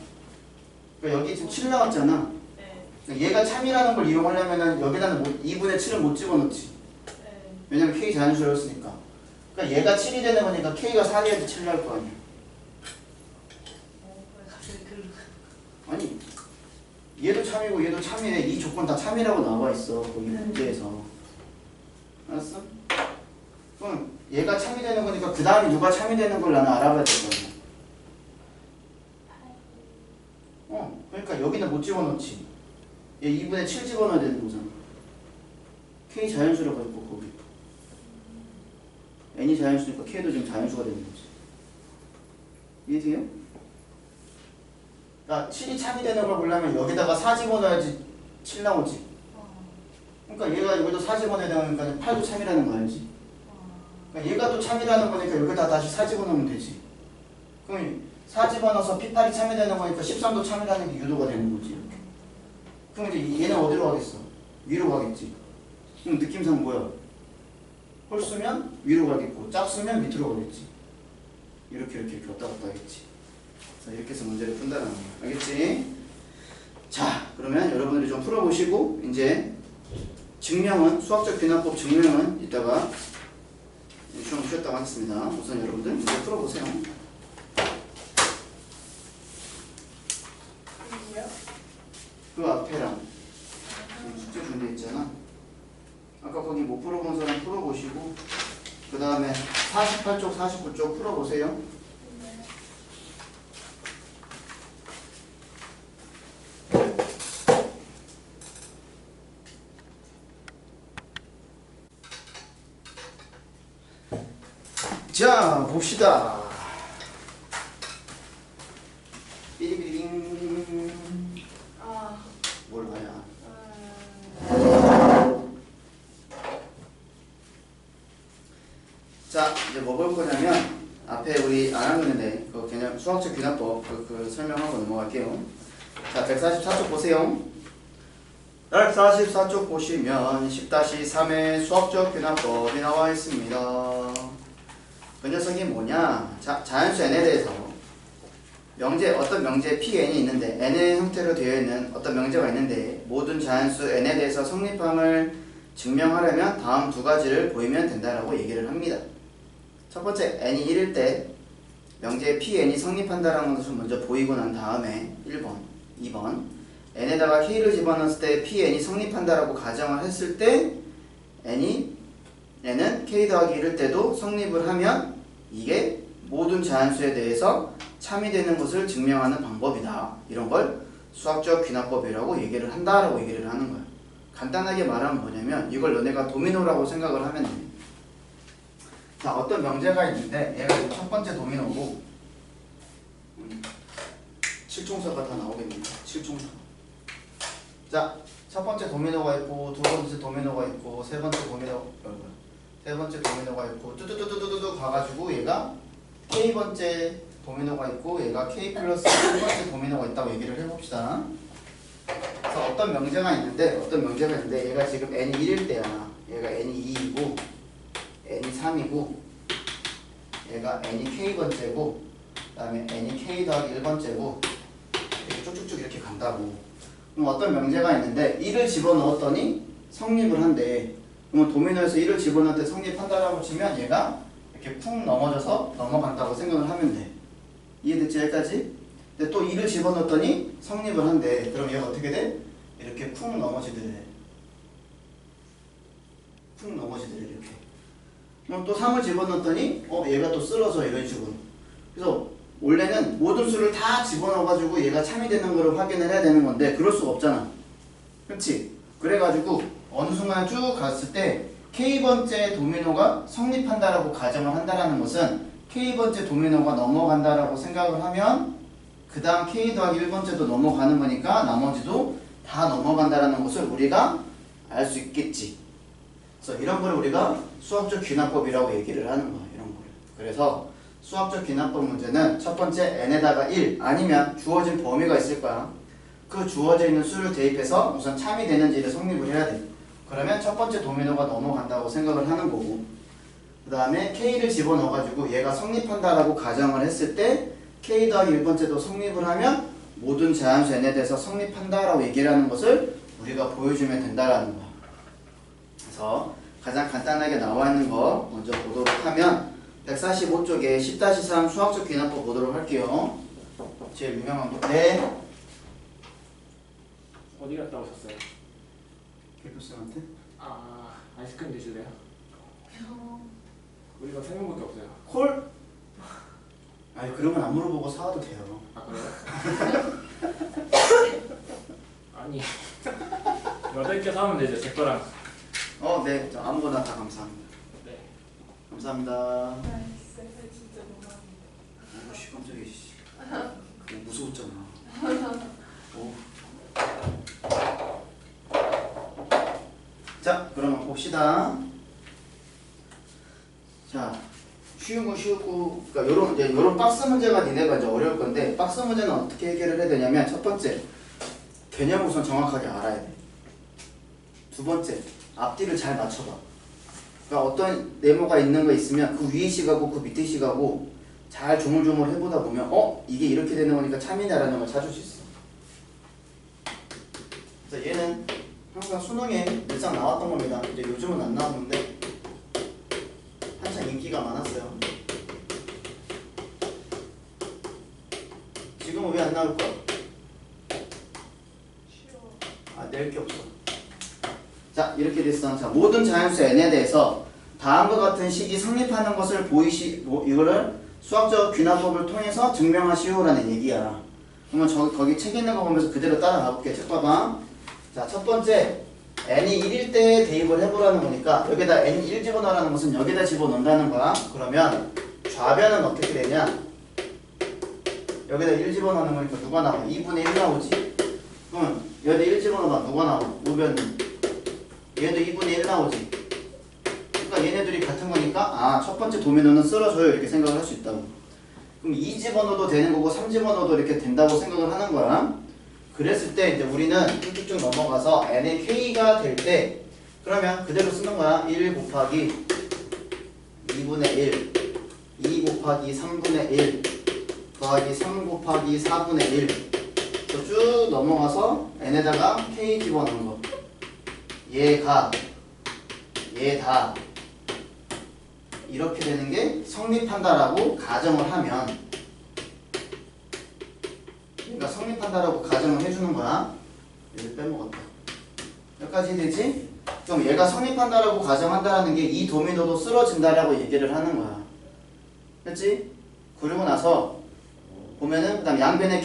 그러니까 여기 지금 7 나왔잖아. 네. 그러니까 얘가 참이라는 걸 이용하려면은 여기다는 2분의 7을 못 집어넣지. 네. 왜냐면 K 자연수였으니까. 그러니까 얘가 7이 되는 거니까 K가 4해야지 7 나올 거 아니야. 왜 갑자기 글로. 아니 얘도 참이고 얘도 참이네. 이 조건 다 참이라고 나와 있어. 거기 문제에서. 알았어? 그럼 얘가 참이 되는 거니까 그 다음에 누가 참이 되는 걸 나는 알아봐야 될 거 아니야. 그러니까 여기는 못 집어넣지. 얘 2분의 7 집어넣어야 되는 거잖아. K 자연수라고 했고 거기. N이 자연수니까 K도 지금 자연수가 되는 거지. 이해돼요? 그러니까 7이 참이 되는 걸 보려면 여기다가 4 집어넣어야지 7 나오지. 그러니까 얘가 여기도 4 집어넣어야 되니까 8도 참이라는 거 알지? 그러니까 얘가 또 참이라는 거니까 여기다 다시 4 집어넣으면 되지. 그럼 4 집어넣어서 P8이 참이 되는 거니까 13도 참이라는 게 유도가 되는 거지. 이렇게. 그럼 이제 얘는 어디로 가겠어? 위로 가겠지. 그럼 느낌상 뭐야? 홀수면 위로 가겠고 짝수면 밑으로 가겠지. 이렇게 왔다 갔다 하겠지. 자, 이렇게 해서 문제를 푼다는 거야. 알겠지? 자, 그러면 여러분들이 좀 풀어보시고 이제 증명은 수학적 비난법 증명은 이따가 시험 쉬었다고 하겠습니다. 우선 여러분들 문제 풀어보세요. 그 앞에랑 숙제 준비돼 있잖아. 아까 거기 못 풀어본 사람 풀어보시고 그 다음에 48쪽 49쪽 풀어보세요. 자 봅시다. 삐리비링 뭘 봐야. 자 이제 뭐 볼 거냐면 앞에 우리 안 하는데 그 그냥 수학적 귀납법 그 설명하고 넘어갈게요. 자 144쪽 보세요. 144쪽 보시면 10-3의 수학적 귀납법이 나와 있습니다. 그 녀석이 뭐냐? 자연수 n에 대해서 어떤 명제 Pn이 있는데 n의 형태로 되어 있는 어떤 명제가 있는데 모든 자연수 n에 대해서 성립함을 증명하려면 다음 두 가지를 보이면 된다라고 얘기를 합니다. 첫 번째, n이 1일 때 명제 Pn이 성립한다라는 것을 먼저 보이고 난 다음에 1번, 2번 n에다가 k를 집어넣었을 때 Pn이 성립한다라고 가정을 했을 때 n은 k 더하기 1일 때도 성립을 하면 이게 모든 자연수에 대해서 참이 되는 것을 증명하는 방법이다. 이런 걸 수학적 귀납법이라고 얘기를 한다라고 얘기를 하는 거야. 간단하게 말하면 뭐냐면 이걸 너네가 도미노라고 생각을 하면 돼. 자, 어떤 명제가 있는데 얘가 첫 번째 도미노고 7총사가 다 나오겠네요. 7총사. 자, 첫 번째 도미노가 있고 두 번째 도미노가 있고 세 번째 도미노가 있고 뚜뚜뚜뚜뚜뚜 가가지고 얘가 K번째 도미노가 있고 얘가 K 플러스 1번째 도미노가 있다고 얘기를 해봅시다. 그래서 어떤 명제가 있는데 얘가 지금 n이 1일 때야. 얘가 n이 2이고 n이 3이고 얘가 n이 K번째고 그 다음에 n이 K 더하기 1번째고 이렇게 쭉쭉쭉 이렇게 간다고. 그럼 어떤 명제가 있는데 1을 집어넣었더니 성립을 한대. 그러면 도미노에서 1을 집어넣을 때 성립한다라고 치면 얘가 이렇게 쿵 넘어져서 넘어간다고 생각을 하면 돼. 이해됐지 여기까지? 근데 또 2를 집어넣었더니 성립을 한대. 그럼 얘가 어떻게 돼? 이렇게 쿵 넘어지더래. 이렇게. 그럼 또 3을 집어넣었더니 얘가 또 쓰러져 이런 식으로. 그래서 원래는 모든 수를 다 집어넣어가지고 얘가 참이 되는 거를 확인을 해야 되는 건데 그럴 수가 없잖아. 그렇지? 그래가지고 어느 순간 쭉 갔을 때 K번째 도미노가 성립한다라고 가정을 한다라는 것은 K번째 도미노가 넘어간다라고 생각을 하면 그 다음 K 더하기 1번째도 넘어가는 거니까 나머지도 다 넘어간다라는 것을 우리가 알 수 있겠지. 그래서 이런 걸 우리가 수학적 귀납법이라고 얘기를 하는 거야. 이런 거를. 그래서 수학적 귀납법 문제는 첫 번째 n에다가 1 아니면 주어진 범위가 있을 거야. 그 주어져 있는 수를 대입해서 우선 참이 되는지를 성립을 해야 돼. 그러면 첫 번째 도미노가 넘어간다고 생각을 하는 거고, 그 다음에 K를 집어넣어가지고 얘가 성립한다라고 가정을 했을 때 K 더하기 1번째도 성립을 하면 모든 제한수 n에 대해서 성립한다라고 얘기를 하는 것을 우리가 보여주면 된다라는 거야. 그래서 가장 간단하게 나와 있는 거 먼저 보도록 하면 145쪽에 10-3 수학적 귀납법 보도록 할게요. 제일 유명한 거. 네. 어디 갔다 오셨어요? 개표쌤한테? 아, 아이스크림 드실래요? 우리가 3명밖에 없어요. 콜? 아니 그러면 안 물어보고 사와도 돼요. 아, 그래요? 아니 8개 사면 되죠, 제 거랑. 네. 저 아무거나 다 감사합니다. 네. 감사합니다. 나이스. 진짜 너무합니다. 오씨 깜짝이야. 씨. 그거 무서웠잖아. 오. 자, 그러면 봅시다. 자, 쉬우고, 그러니까 요런 박스 문제가 니네가 이제 어려울 건데, 박스 문제는 어떻게 해결을 해야 되냐면, 첫 번째, 개념 우선 정확하게 알아야 돼. 두 번째, 앞뒤를 잘 맞춰봐. 그러니까 어떤 네모가 있는 거 있으면 그 위에 시가고 그 밑에 시가고 잘 조물조물 해보다 보면 이게 이렇게 되는 거니까 참이네라는 걸 찾을 수 있어. 그래서 얘는 항상 수능에 늘상 나왔던 겁니다. 이제 요즘은 안 나왔는데 한창 인기가 많았어요. 지금은 왜 안 나올 거야? 쉬워. 낼 게 없어. 자, 이렇게 됐어. 자, 모든 자연수 n에 대해서 다음과 같은 식이 성립하는 것을 이거를 수학적 귀납법을 통해서 증명하시오라는 얘기야. 그러면 거기 책 있는 거 보면서 그대로 따라가 볼게. 책 봐봐. 자, 첫 번째 n이 1일 때 대입을 해보라는 거니까 여기다 n 1 집어넣으라는 것은 여기다 집어넣는다는 거야. 그러면 좌변은 어떻게 되냐? 여기다 1 집어넣는 거니까 누가 나와? 2분의 1 나오지. 그러면 여기다 1 집어넣어봐. 누가 나와? 우변은 얘도 2분의 1 나오지. 그러니까 얘네들이 같은 거니까 첫 번째 도미노는 쓸어줘요 이렇게 생각을 할 수 있다고. 그럼 2 집어넣어도 되는 거고 3 집어넣어도 이렇게 된다고 생각을 하는 거야. 그랬을 때 이제 우리는 쭉쭉 넘어가서 n의 k가 될 때 그러면 그대로 쓰는 거야. 1 곱하기 2분의 1 2 곱하기 3분의 1 더하기 3 곱하기 4분의 1 쭉 넘어가서 n에다가 k 집어넣는 거. 얘가 얘 다 이렇게 되는 게 성립한다라고 가정을 하면 얘가 성립한다라고 가정을 해주는 거야. 얘를 빼먹었다. 여기까지 되지? 그럼 얘가 성립한다라고 가정한다라는 게 이 도미노도 쓰러진다라고 얘기를 하는 거야. 그렇지? 그러고 나서 보면은 그 다음 양변에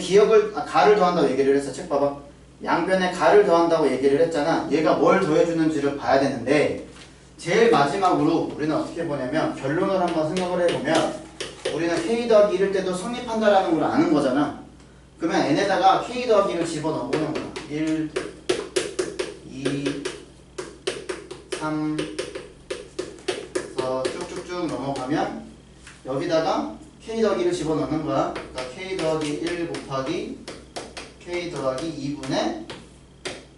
가를 더한다고 얘기를 했어. 책 봐봐. 양변에 가를 더한다고 얘기를 했잖아. 얘가 뭘 더해주는지를 봐야 되는데 제일 마지막으로 우리는 어떻게 보냐면 결론을 한번 생각을 해보면 우리는 k 더하기 1일 때도 성립한다라는 걸 아는 거잖아. 그러면 n에다가 k 더하기 1을 집어넣어보는 거야. 1, 2, 3 그래서 쭉쭉쭉 넘어가면 여기다가 k 더하기 1을 집어넣는 거야. 그러니까 k 더하기 1 곱하기 k 더하기 2분의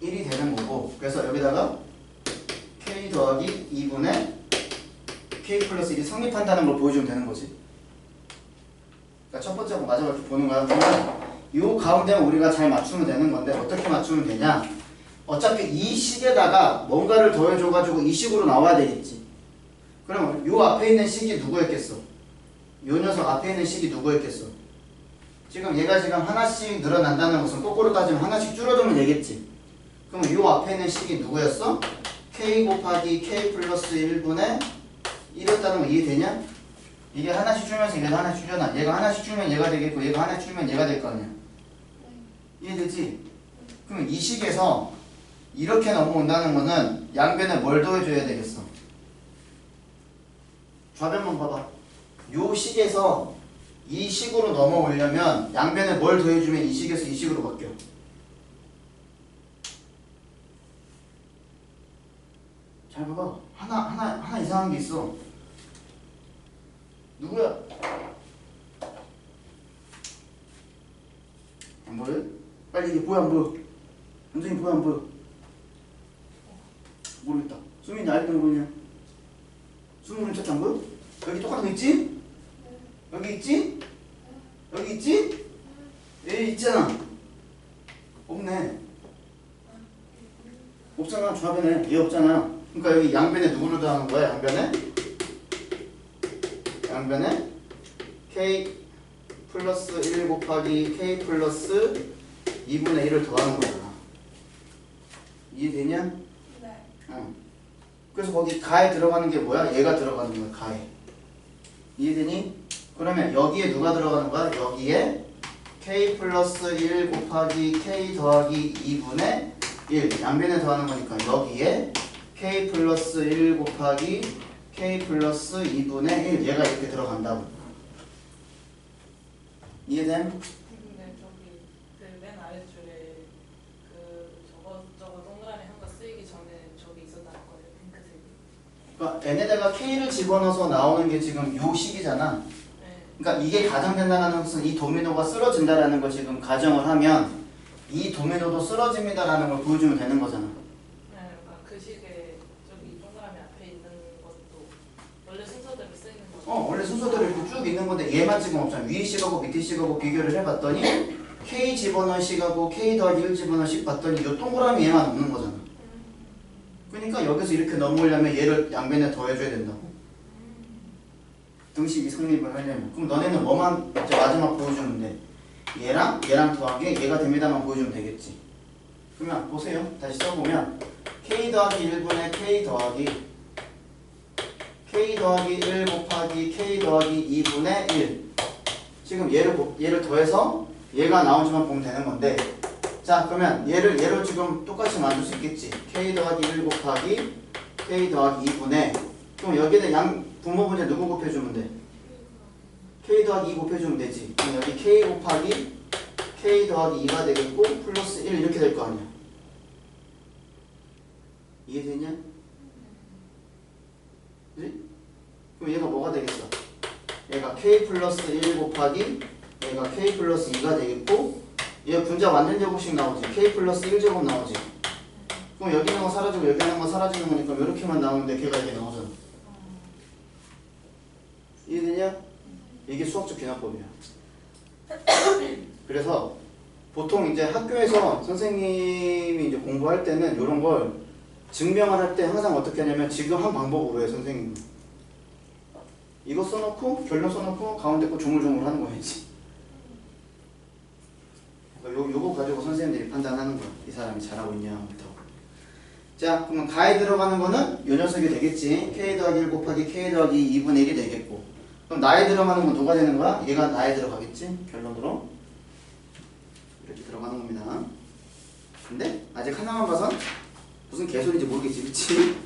1이 되는 거고 그래서 여기다가 k 더하기 2분의 k 플러스 1이 성립한다는 걸 보여주면 되는 거지. 그러니까 첫 번째하고 마지막 이렇게 보는 거야. 그러면 이 가운데는 우리가 잘 맞추면 되는 건데 어떻게 맞추면 되냐? 어차피 이 식에다가 뭔가를 더해줘가지고 이 식으로 나와야 되겠지. 그럼 이 앞에 있는 식이 누구였겠어? 이 녀석 앞에 있는 식이 누구였겠어? 지금 얘가 지금 하나씩 늘어난다는 것은 거꾸로 따지면 하나씩 줄어들면 되겠지. 그럼 이 앞에 있는 식이 누구였어? k 곱하기 k 플러스 1분의 1이었다는 거 이해되냐? 이게 하나씩 줄면서 얘가 하나씩 줄여놔. 얘가 하나씩 줄면 얘가 되겠고 얘가 하나씩 줄면 얘가 될 거 아니야. 이해되지? 그럼 이 식에서 이렇게 넘어온다는 거는 양변에 뭘 더해줘야 되겠어? 좌변만 봐봐. 요 식에서 이 식으로 넘어오려면 양변에 뭘 더해주면 이 식에서 이 식으로 바뀌어. 잘 봐봐. 하나 이상한 게 있어. 누구야? 빨리 이게 보여 안 보여? 선생님 보여 안 보여? 모르겠다. 수민이 알던 거냐? 수민이 찾안 보여? 여기 똑같은 거 있지? 여기 있지? 여기 있지? 여기 있잖아. 없네. 없잖아. 좌변에 얘 없잖아. 그러니까 여기 양변에 누구를 더하는 거야? 양변에 k 플러스 1 곱하기 k 플러스 2분의 1을 더하는 거잖아. 이해되냐? 네. 응. 그래서 거기 가에 들어가는 게 뭐야? 얘가 들어가는 거야. 가에. 이해되니? 그러면 여기에 누가 들어가는 거야? 여기에 k 플러스 1 곱하기 k 더하기 2분의 1 양변에 더하는 거니까 여기에 k 플러스 1 곱하기 k 플러스 2분의 1 얘가 이렇게 들어간다고. 이해됨? 근데 저기 그 맨 아래줄에 그 저거 동그라미 한 거 쓰이기 전에 저기 있었다는 거예요. 핑크색이. 그러니까 n에다가 k를 집어넣어서 나오는 게 지금 요 식이잖아. 네. 그러니까 이게 가정된다는 것은 이 도미노가 쓰러진다라는 걸 지금 가정을 하면 이 도미노도 쓰러집니다라는 걸 보여주면 되는 거잖아. 네. 그 식에 저기 동그라미 앞에 있는 것도 원래 순서대로 쓰이는 거. 원래 순서대로 이렇게 쭉 있는 건데 얘만 지금 없잖아. 위에 식하고 밑에 식하고 비교를 해봤더니 k 집어넣은 식하고 k 더하기 1 집어넣은 식 봤더니 이 동그라미 얘만 없는 거잖아. 그러니까 여기서 이렇게 넘어오려면 얘를 양변에 더해줘야 된다고. 등식이 성립을 하려면. 그럼 너네는 뭐만 이제 마지막 보여주면 돼? 얘랑 더하기 얘가 됩니다만 보여주면 되겠지. 그러면 보세요. 다시 써보면 k 더하기 1분의 k 더하기 1 곱하기 k 더하기 2분의 1 지금 얘를 더해서 얘가 나오지만 보면 되는 건데 자 그러면 얘로 지금 똑같이 만들 수 있겠지. k 더하기 1 곱하기 k 더하기 2분의 그럼 여기는 양 분모분에 누구 곱해주면 돼? k 더하기 2 곱해주면 되지. 그럼 여기 k 곱하기 k 더하기 2가 되겠고 플러스 1 이렇게 될 거 아니야. 이해되냐? 그지? 그럼 얘가 뭐가 되겠어? 얘가 k 플러스 1 곱하기 얘가 k 플러스 2가 되겠고 얘 분자 완전 제곱식 나오지. k 플러스 1제곱 나오지. 그럼 여기 있는 거 사라지고 여기 있는 거 사라지는 거니까 이렇게만 나오는데 걔가 이렇게 나오잖아. 이해되냐? 이게 수학적 비난법이야. 그래서 보통 이제 학교에서 선생님이 이제 공부할 때는 이런 걸 증명을 할 때 항상 어떻게 하냐면 지금 한 방법으로 해 선생님. 이거 써놓고 결론 써놓고 가운데 거 조물조물 하는 거야지. 그러니까 요거 가지고 선생님들이 판단하는 거야. 이 사람이 잘하고 있냐 못하고. 자 그러면 가에 들어가는 거는 요 녀석이 되겠지. k 더하기 1 곱하기 k 더하기 2분의 1이 되겠고 그럼 나에 들어가는 건 누가 되는 거야? 얘가 나에 들어가겠지. 결론으로 이렇게 들어가는 겁니다. 근데 아직 하나만 봐선 무슨 개소리인지 모르겠지 그치?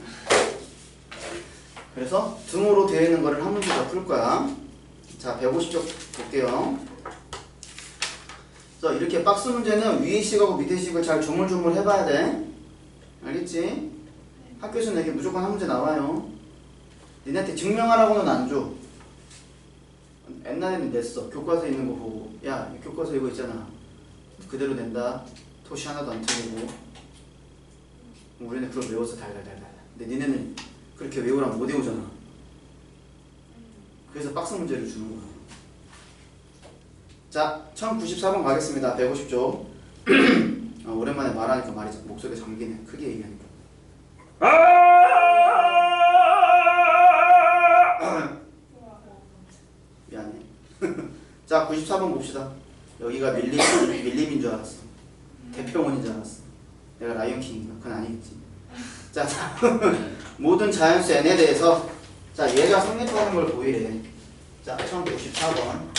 그래서 등으로 되어 있는 거를 한 문제 더 풀 거야. 자 150쪽 볼게요. 그래서 이렇게 박스 문제는 위에 식하고 밑에 식을 잘 조물조물 해봐야 돼. 알겠지? 학교에서는 이렇게 무조건 한 문제 나와요. 니네한테 증명하라고는 안 줘. 옛날에는 냈어. 교과서에 있는 거 보고 야 교과서 이거 있잖아. 그대로 낸다. 토시 하나도 안 틀리고. 우리는 그걸 외워서 달달달달. 근데 니네는 그렇게 외우라면 못 외우잖아. 그래서 박스 문제를 주는 거야. 자 1094번 가겠습니다. 150쪽. 오랜만에 말하니까 목소리가 잠기네. 크게 얘기하니까. 미안해. 자 94번 봅시다. 여기가 밀림인 줄 알았어. 대평원인 줄 알았어. 내가 라이온킹인가? 그건 아니겠지. 자 모든 자연수 n에 대해서 자 얘가 성립하는 걸 보이래. 자 1094번.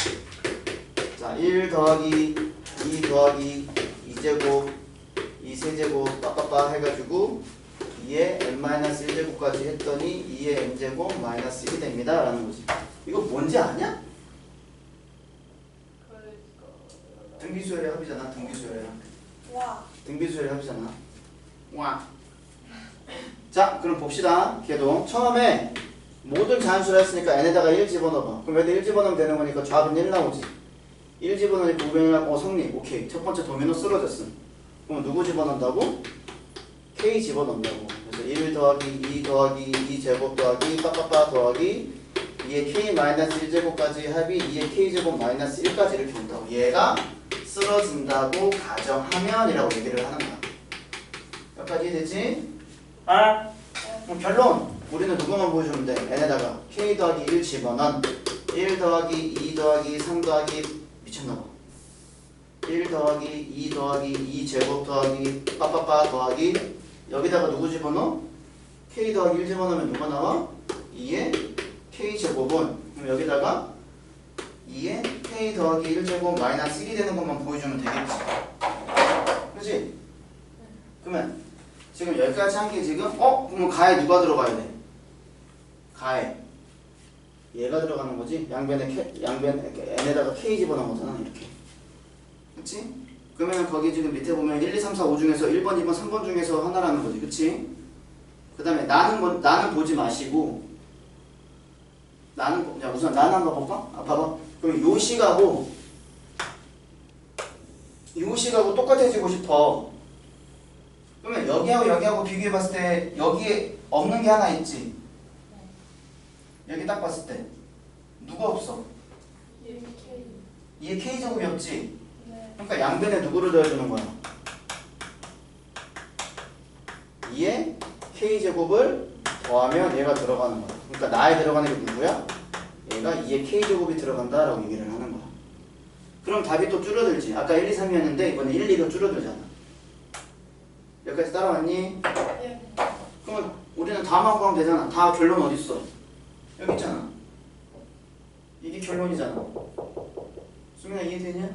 자 1 더하기 2 더하기 2제곱 2세제곱 빠빠빠 해가지고 2의 n-1제곱까지 했더니 2의 n제곱 마이너스 1이 됩니다 라는 거지. 이거 뭔지 아냐? 등비수열의 합이잖아. 등비수열의 합. 와. 등비수열의 합이잖아. 와. 자 그럼 봅시다. 걔도 처음에 모든 자연수를 했으니까 n에다가 1 집어넣어봐. 그럼 얘도 1 집어넣으면 되는 거니까 좌변 1 나오지. 1 집어넣으니까 500이 성립. 오케이. 첫 번째 도미노 쓰러졌음. 그럼 누구 집어넣는다고? K 집어넣는다고. 그래서 1 더하기 2 더하기 2제곱 더하기 빠빠빠 더하기 2의 K-1제곱까지 합이 2의 K제곱 마이너스 1까지 이렇게 온다고. 얘가 쓰러진다고 가정하면 이라고 얘기를 하는 거야. 여기까지 이해되지? 아? 그럼 결론! 우리는 누구만 보여주면 돼? n에다가 K 더하기 1 집어넣은 1 더하기 2 더하기 3 더하기 미쳤나봐. 1 더하기 2 더하기 2 제곱 더하기 빠빠빠 더하기 여기다가 누구 집어넣어? K 더하기 1 집어넣으면 누가 나와? 2의 K 제곱은 그럼 여기다가 2의 K 더하기 1제곱 마이너스 1이 되는 것만 보여주면 되겠지. 그치? 그러면 지금 여기까지 한 게 지금 그러면 가에 누가 들어가야 돼? 가에 얘가 들어가는 거지. 양변에 n에다가 K 집어넣은 거잖아. 이렇게. 그치? 그러면 거기 지금 밑에 보면 1, 2, 3, 4, 5 중에서 1번, 2번, 3번 중에서 하나라는 거지. 그치? 그 다음에 나는 보지 마시고 우선 나는 한번 볼까? 봐봐. 그럼 요 식하고 똑같아지고 싶어. 그러면 여기하고 비교해 봤을 때 여기에 없는 게 하나 있지. 여기 딱 봤을 때 누가 없어? 얘 K제곱이 없지. 그러니까 양변에 누구를 더해주는 거야? 2의 K제곱을 더하면 얘가 들어가는 거야. 그러니까 나에 들어가는 게 누구야? 얘가 2의 K제곱이 들어간다 라고 얘기를 하는 거야. 그럼 답이 또 줄어들지. 아까 1, 2, 3이었는데 이번에 1, 2로 줄어들잖아. 여기까지 따라왔니? 그러면 우리는 다만 구하면 되잖아. 다 결론 어디 있어? 여기 있잖아. 이게 결론이잖아. 수민아 이해되냐?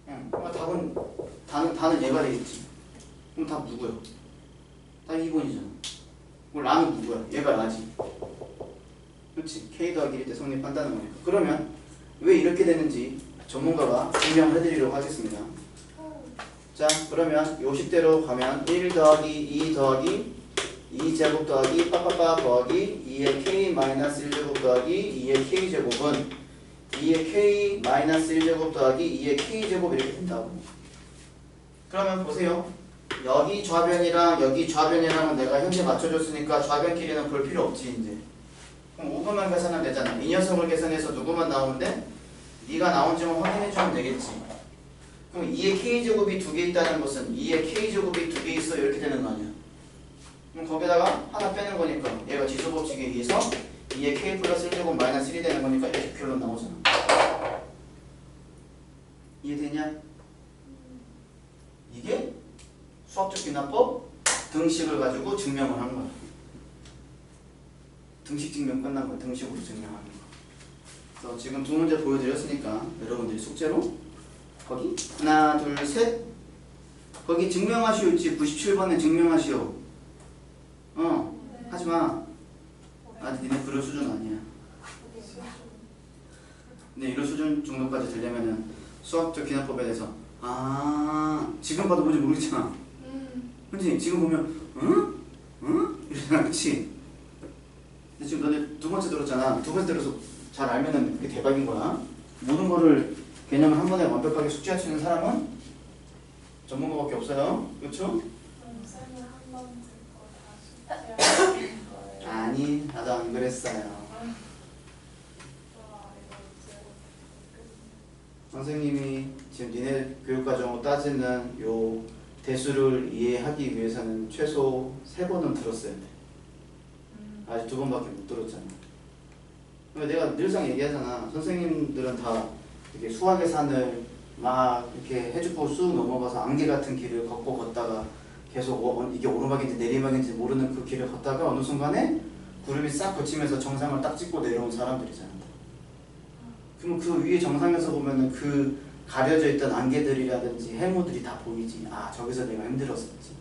응. 그럼 답은 얘가 되겠지. 그럼 답 누구야? 답 2번이잖아. 그럼 라는 누구야? 얘가 라지. 그렇지. K 더하기 1때 성립한다는 거니까. 그러면 왜 이렇게 되는지 전문가가 증명을 해드리려고 하겠습니다. 자, 그러면 요식대로 가면 1 더하기 2 더하기 2제곱 더하기 빠빠빠 더하기 2의 K-1제곱 더하기 2의 K제곱은 2의 K-1제곱 더하기 2의 K제곱 이렇게 된다고. 그러면 보세요. 여기 좌변이랑 여기 좌변이랑은 내가 현재 맞춰줬으니까 좌변끼리는 볼 필요 없지 이제. 그럼 5번만 계산하면 되잖아. 이 녀석을 계산해서 누구만 나오는데 네가 나온지만 확인해주면 되겠지. 그럼 2의 K제곱이 2개 있다는 것은 2의 K제곱이 2개 있어 이렇게 되는 거 아니야. 그럼 거기다가 하나 빼는 거니까 얘가 지수법칙에 의해서 2의 K 플러스 1제곱 마이너스 1이 되는 거니까 이렇게 결론 나오잖아. 이해되냐? 이게 수학적 비난법 등식을 가지고 증명을 한 거야. 등식 증명 끝난 거야. 등식으로 증명하는 거. 그래서 지금 두 문제 보여드렸으니까 여러분들이 숙제로 거기 하나 둘 셋 거기 증명하시오 있지. 97번에 증명하시오. 하지마. 아직 니네 그럴 수준 아니야. 근데 이런 수준 정도까지 되려면은 수학적 기납법에 대해서 지금 봐도 뭔지 모르겠잖아. 그치? 지금 보면 응? 이러잖아. 그치? 근데 지금 너네 두 번째 들었잖아. 두 번째 들어서 잘 알면은 그게 대박인 거야. 모든 거를 개념을 한 번에 완벽하게 숙지할 수 있는 사람은 전문가밖에 없어요. 그렇죠? 아니, 나도 안 그랬어요. 선생님이 지금 니네 교육과정으로 따지는 요 대수를 이해하기 위해서는 최소 3번은 들었어야 돼. 아직 2번밖에 못 들었잖아. 내가 늘상 얘기하잖아. 선생님들은 다 이렇게 수학의 산을 막 이렇게 해주고 쑥 넘어가서 안개 같은 길을 걷다가 계속 이게 오르막인지 내리막인지 모르는 그 길을 걷다가 어느 순간에 구름이 싹 거치면서 정상을 딱 찍고 내려온 사람들이잖아. 그럼 그 위에 정상에서 보면은 그 가려져 있던 안개들이라든지 해무들이 다 보이지. 저기서 내가 힘들었었지.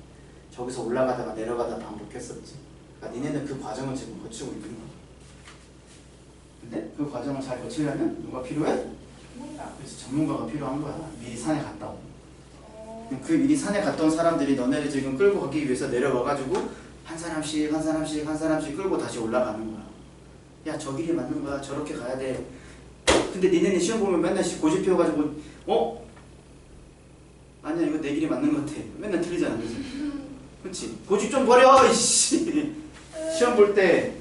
저기서 올라가다가 내려가다 반복했었지. 그러니까 니네는 그 과정을 지금 거치고 있는 거야. 근데 그 과정을 잘 거치려면 누가 필요해? 그래서 전문가가 필요한 거야. 미리 산에 갔다 오고. 그 미리 산에 갔던 사람들이 너네를 지금 끌고 가기 위해서 내려와가지고 한 사람씩 끌고 다시 올라가는 거야. 야, 저 길이 맞는 거야. 저렇게 가야 돼. 근데 니네는 시험 보면 맨날 고집 피워가지고 아니야 이거 내 길이 맞는 것 같아. 맨날 틀리잖아. 그래서. 그렇지. 고집 좀 버려 이씨. 시험 볼 때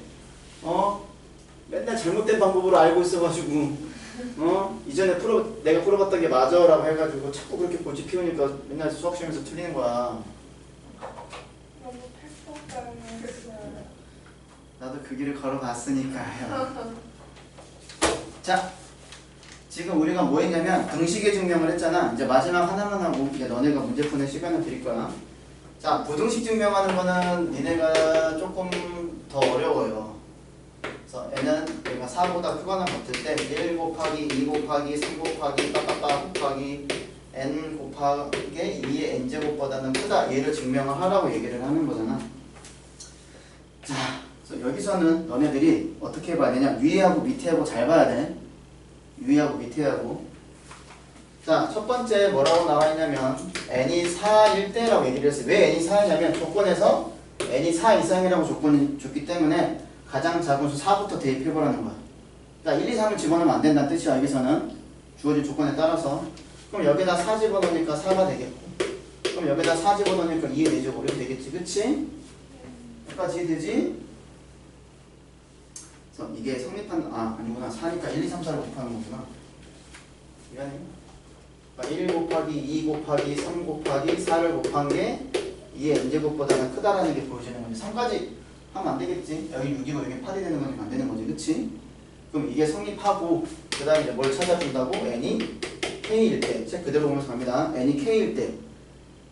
맨날 잘못된 방법으로 알고 있어가지고 이전에 내가 풀어봤던 게 맞아라고 해가지고 자꾸 그렇게 고집 피우니까 맨날 수학 시험에서 틀리는 거야. 너무 팩폭당했어요. 나도 그 길을 걸어봤으니까요. 자, 지금 우리가 뭐 했냐면 등식의 증명을 했잖아. 이제 마지막 하나만 하고 이제 너네가 문제 푸는 시간을 드릴 거야. 자, 부등식 증명하는 거는 니네가 조금 더 어려워요. 그래서 n은 얘가 4보다 크거나 같을 때 1 곱하기 2 곱하기 3 곱하기 빠빠빠 곱하기 n 곱하기 2의 n제곱보다는 크다. 얘를 증명을 하라고 얘기를 하는 거잖아. 자, 그래서 여기서는 너네들이 어떻게 봐야 되냐. 위에하고 밑에하고 잘 봐야 돼. 위하고 밑에하고. 자, 첫 번째 뭐라고 나와 있냐면 n이 4일 때라고 얘기를 했어요. 왜 n이 4냐면 조건에서 n이 4 이상이라고 조건이 줬기 때문에 가장 작은 수 4부터 대입해보라는 거야. 자, 1, 2, 3을 집어넣으면 안 된다는 뜻이야. 여기서는 주어진 조건에 따라서. 그럼 여기다 4 집어넣으니까 4가 되겠고, 그럼 여기다 4 집어넣으니까 2의 4제곱 이렇게 되겠지. 그치? 여기까지 이해되지? 그래서 이게 성립한 아니구나. 4니까 1, 2, 3, 4를 곱하는 거구나. 미안해. 그러니까 1 곱하기 2 곱하기 3 곱하기 4를 곱한 게 2의 n제곱보다는 크다라는 게 보여지는 거지. 3까지 하면 안 되겠지. 여기 6이고 여기 8이 되는 거니까 안 되는 거지. 그치? 그럼 이게 성립하고 그 다음에 이제 뭘 찾아준다고? n이 k일 때. 책 그대로 보면서 갑니다. n이 k일 때.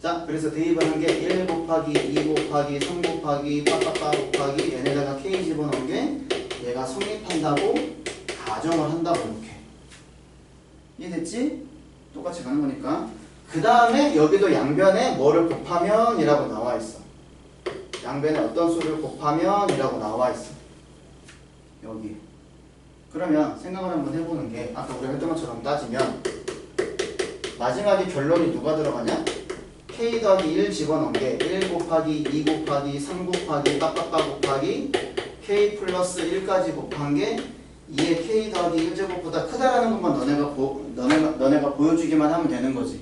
자, 그래서 대입을 한 게 1 곱하기 2 곱하기 3 곱하기 빠빠빠 곱하기 n에다가 k 집어넣은 게 얘가 성립한다고 가정을 한다고 이렇게. 이해됐지? 똑같이 가는 거니까. 그 다음에 여기도 양변에 뭐를 곱하면 이라고 나와 있어. 양변에 어떤 수를 곱하면 이라고 나와 있어. 여기. 그러면 생각을 한번 해보는 게 아까 우리가 했던 것처럼 따지면 마지막에 결론이 누가 들어가냐? k 더하기 1 집어넣은 게 1 곱하기 2 곱하기 3 곱하기 빠빠빠 곱하기 k 플러스 1까지 곱한 게 2의 k 더하기 1제곱보다 크다라는 것만 너네가 보여주기만 하면 되는 거지.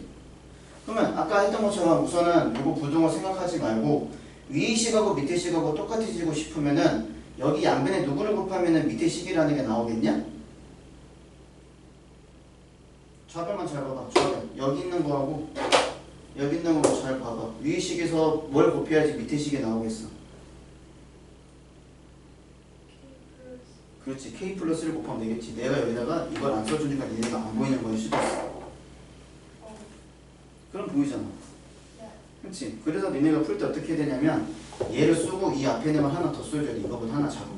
그러면 아까 했던 것처럼 우선은 이거 부등호 생각하지 말고 위 식하고 밑에 식하고 똑같아지고 싶으면은 여기 양변에 누구를 곱하면은 밑에 식이라는 게 나오겠냐? 좌변만 잘 봐봐. 좌변. 여기 있는 거하고 여기 있는 거 잘 봐봐. 위 식에서 뭘 곱해야지 밑에 식이 나오겠어. 그렇지. k 플러스를 곱하면 되겠지. 내가 여기다가 이걸 안 써주니까 얘네가 안 보이는 거일 수도 있어. 그럼 보이잖아. 그렇지. 그래서 니네가 풀 때 어떻게 해야 되냐면 얘를 쓰고 이 앞에 있는 걸 하나 더 써줘야 돼. 이거보다 하나 작은 거.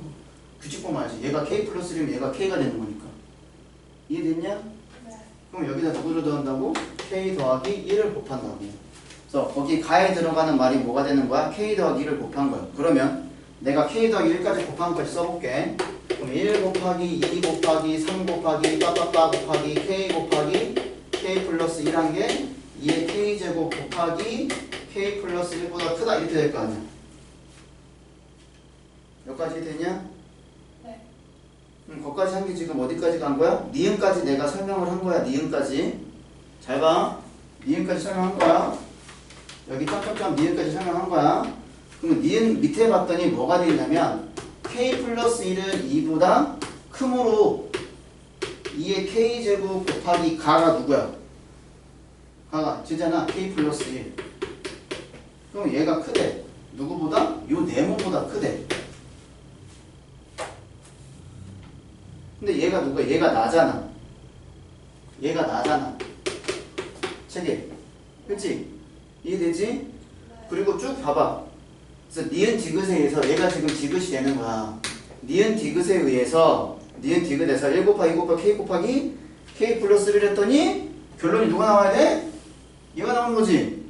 규칙 보면 알지. 얘가 k 플러스면 얘가 k가 되는 거니까. 이해됐냐? 네. 그럼 여기다 누구를 더한다고? k 더하기 1을 곱한다고. 그래서 거기 가에 들어가는 말이 뭐가 되는 거야? k 더하기 1을 곱한 거야. 그러면 내가 k 더하기 1까지 곱한 것까지 써볼게. 그럼 1 곱하기 2 곱하기 3 곱하기 빠빠빠 곱하기 k 곱하기 k 플러스 1한 게 2의 k제곱 곱하기 k 플러스 1보다 크다 이렇게 될 거 아니야. 여기까지 되냐? 네. 거기까지 한 게 지금 어디까지 간 거야? 니은까지 내가 설명을 한 거야. 니은까지. 잘 봐. 니은까지 설명한 거야. 여기 점점점 니은까지 설명한 거야. 그러면 니은 밑에 봤더니 뭐가 돼 있냐면 k 플러스 1은 2보다 크므로 2의 k제곱 곱하기 가가 누구야? 가가 쟤잖아. k 플러스 1. 그럼 얘가 크대. 누구보다? 요 네모보다 크대. 근데 얘가 누구야? 얘가 나잖아. 얘가 나잖아. 책에. 그치? 이해되지? 그리고 쭉 봐봐. 그래서 니은 디귿에 의해서 얘가 지금 디귿이 되는 거야. 니은 디귿에 의해서 니은 디귿에서 1 곱하기 2 곱하기 k 곱하기 k 플러스를 했더니 결론이 누가 나와야 돼? 얘가 나오는 거지?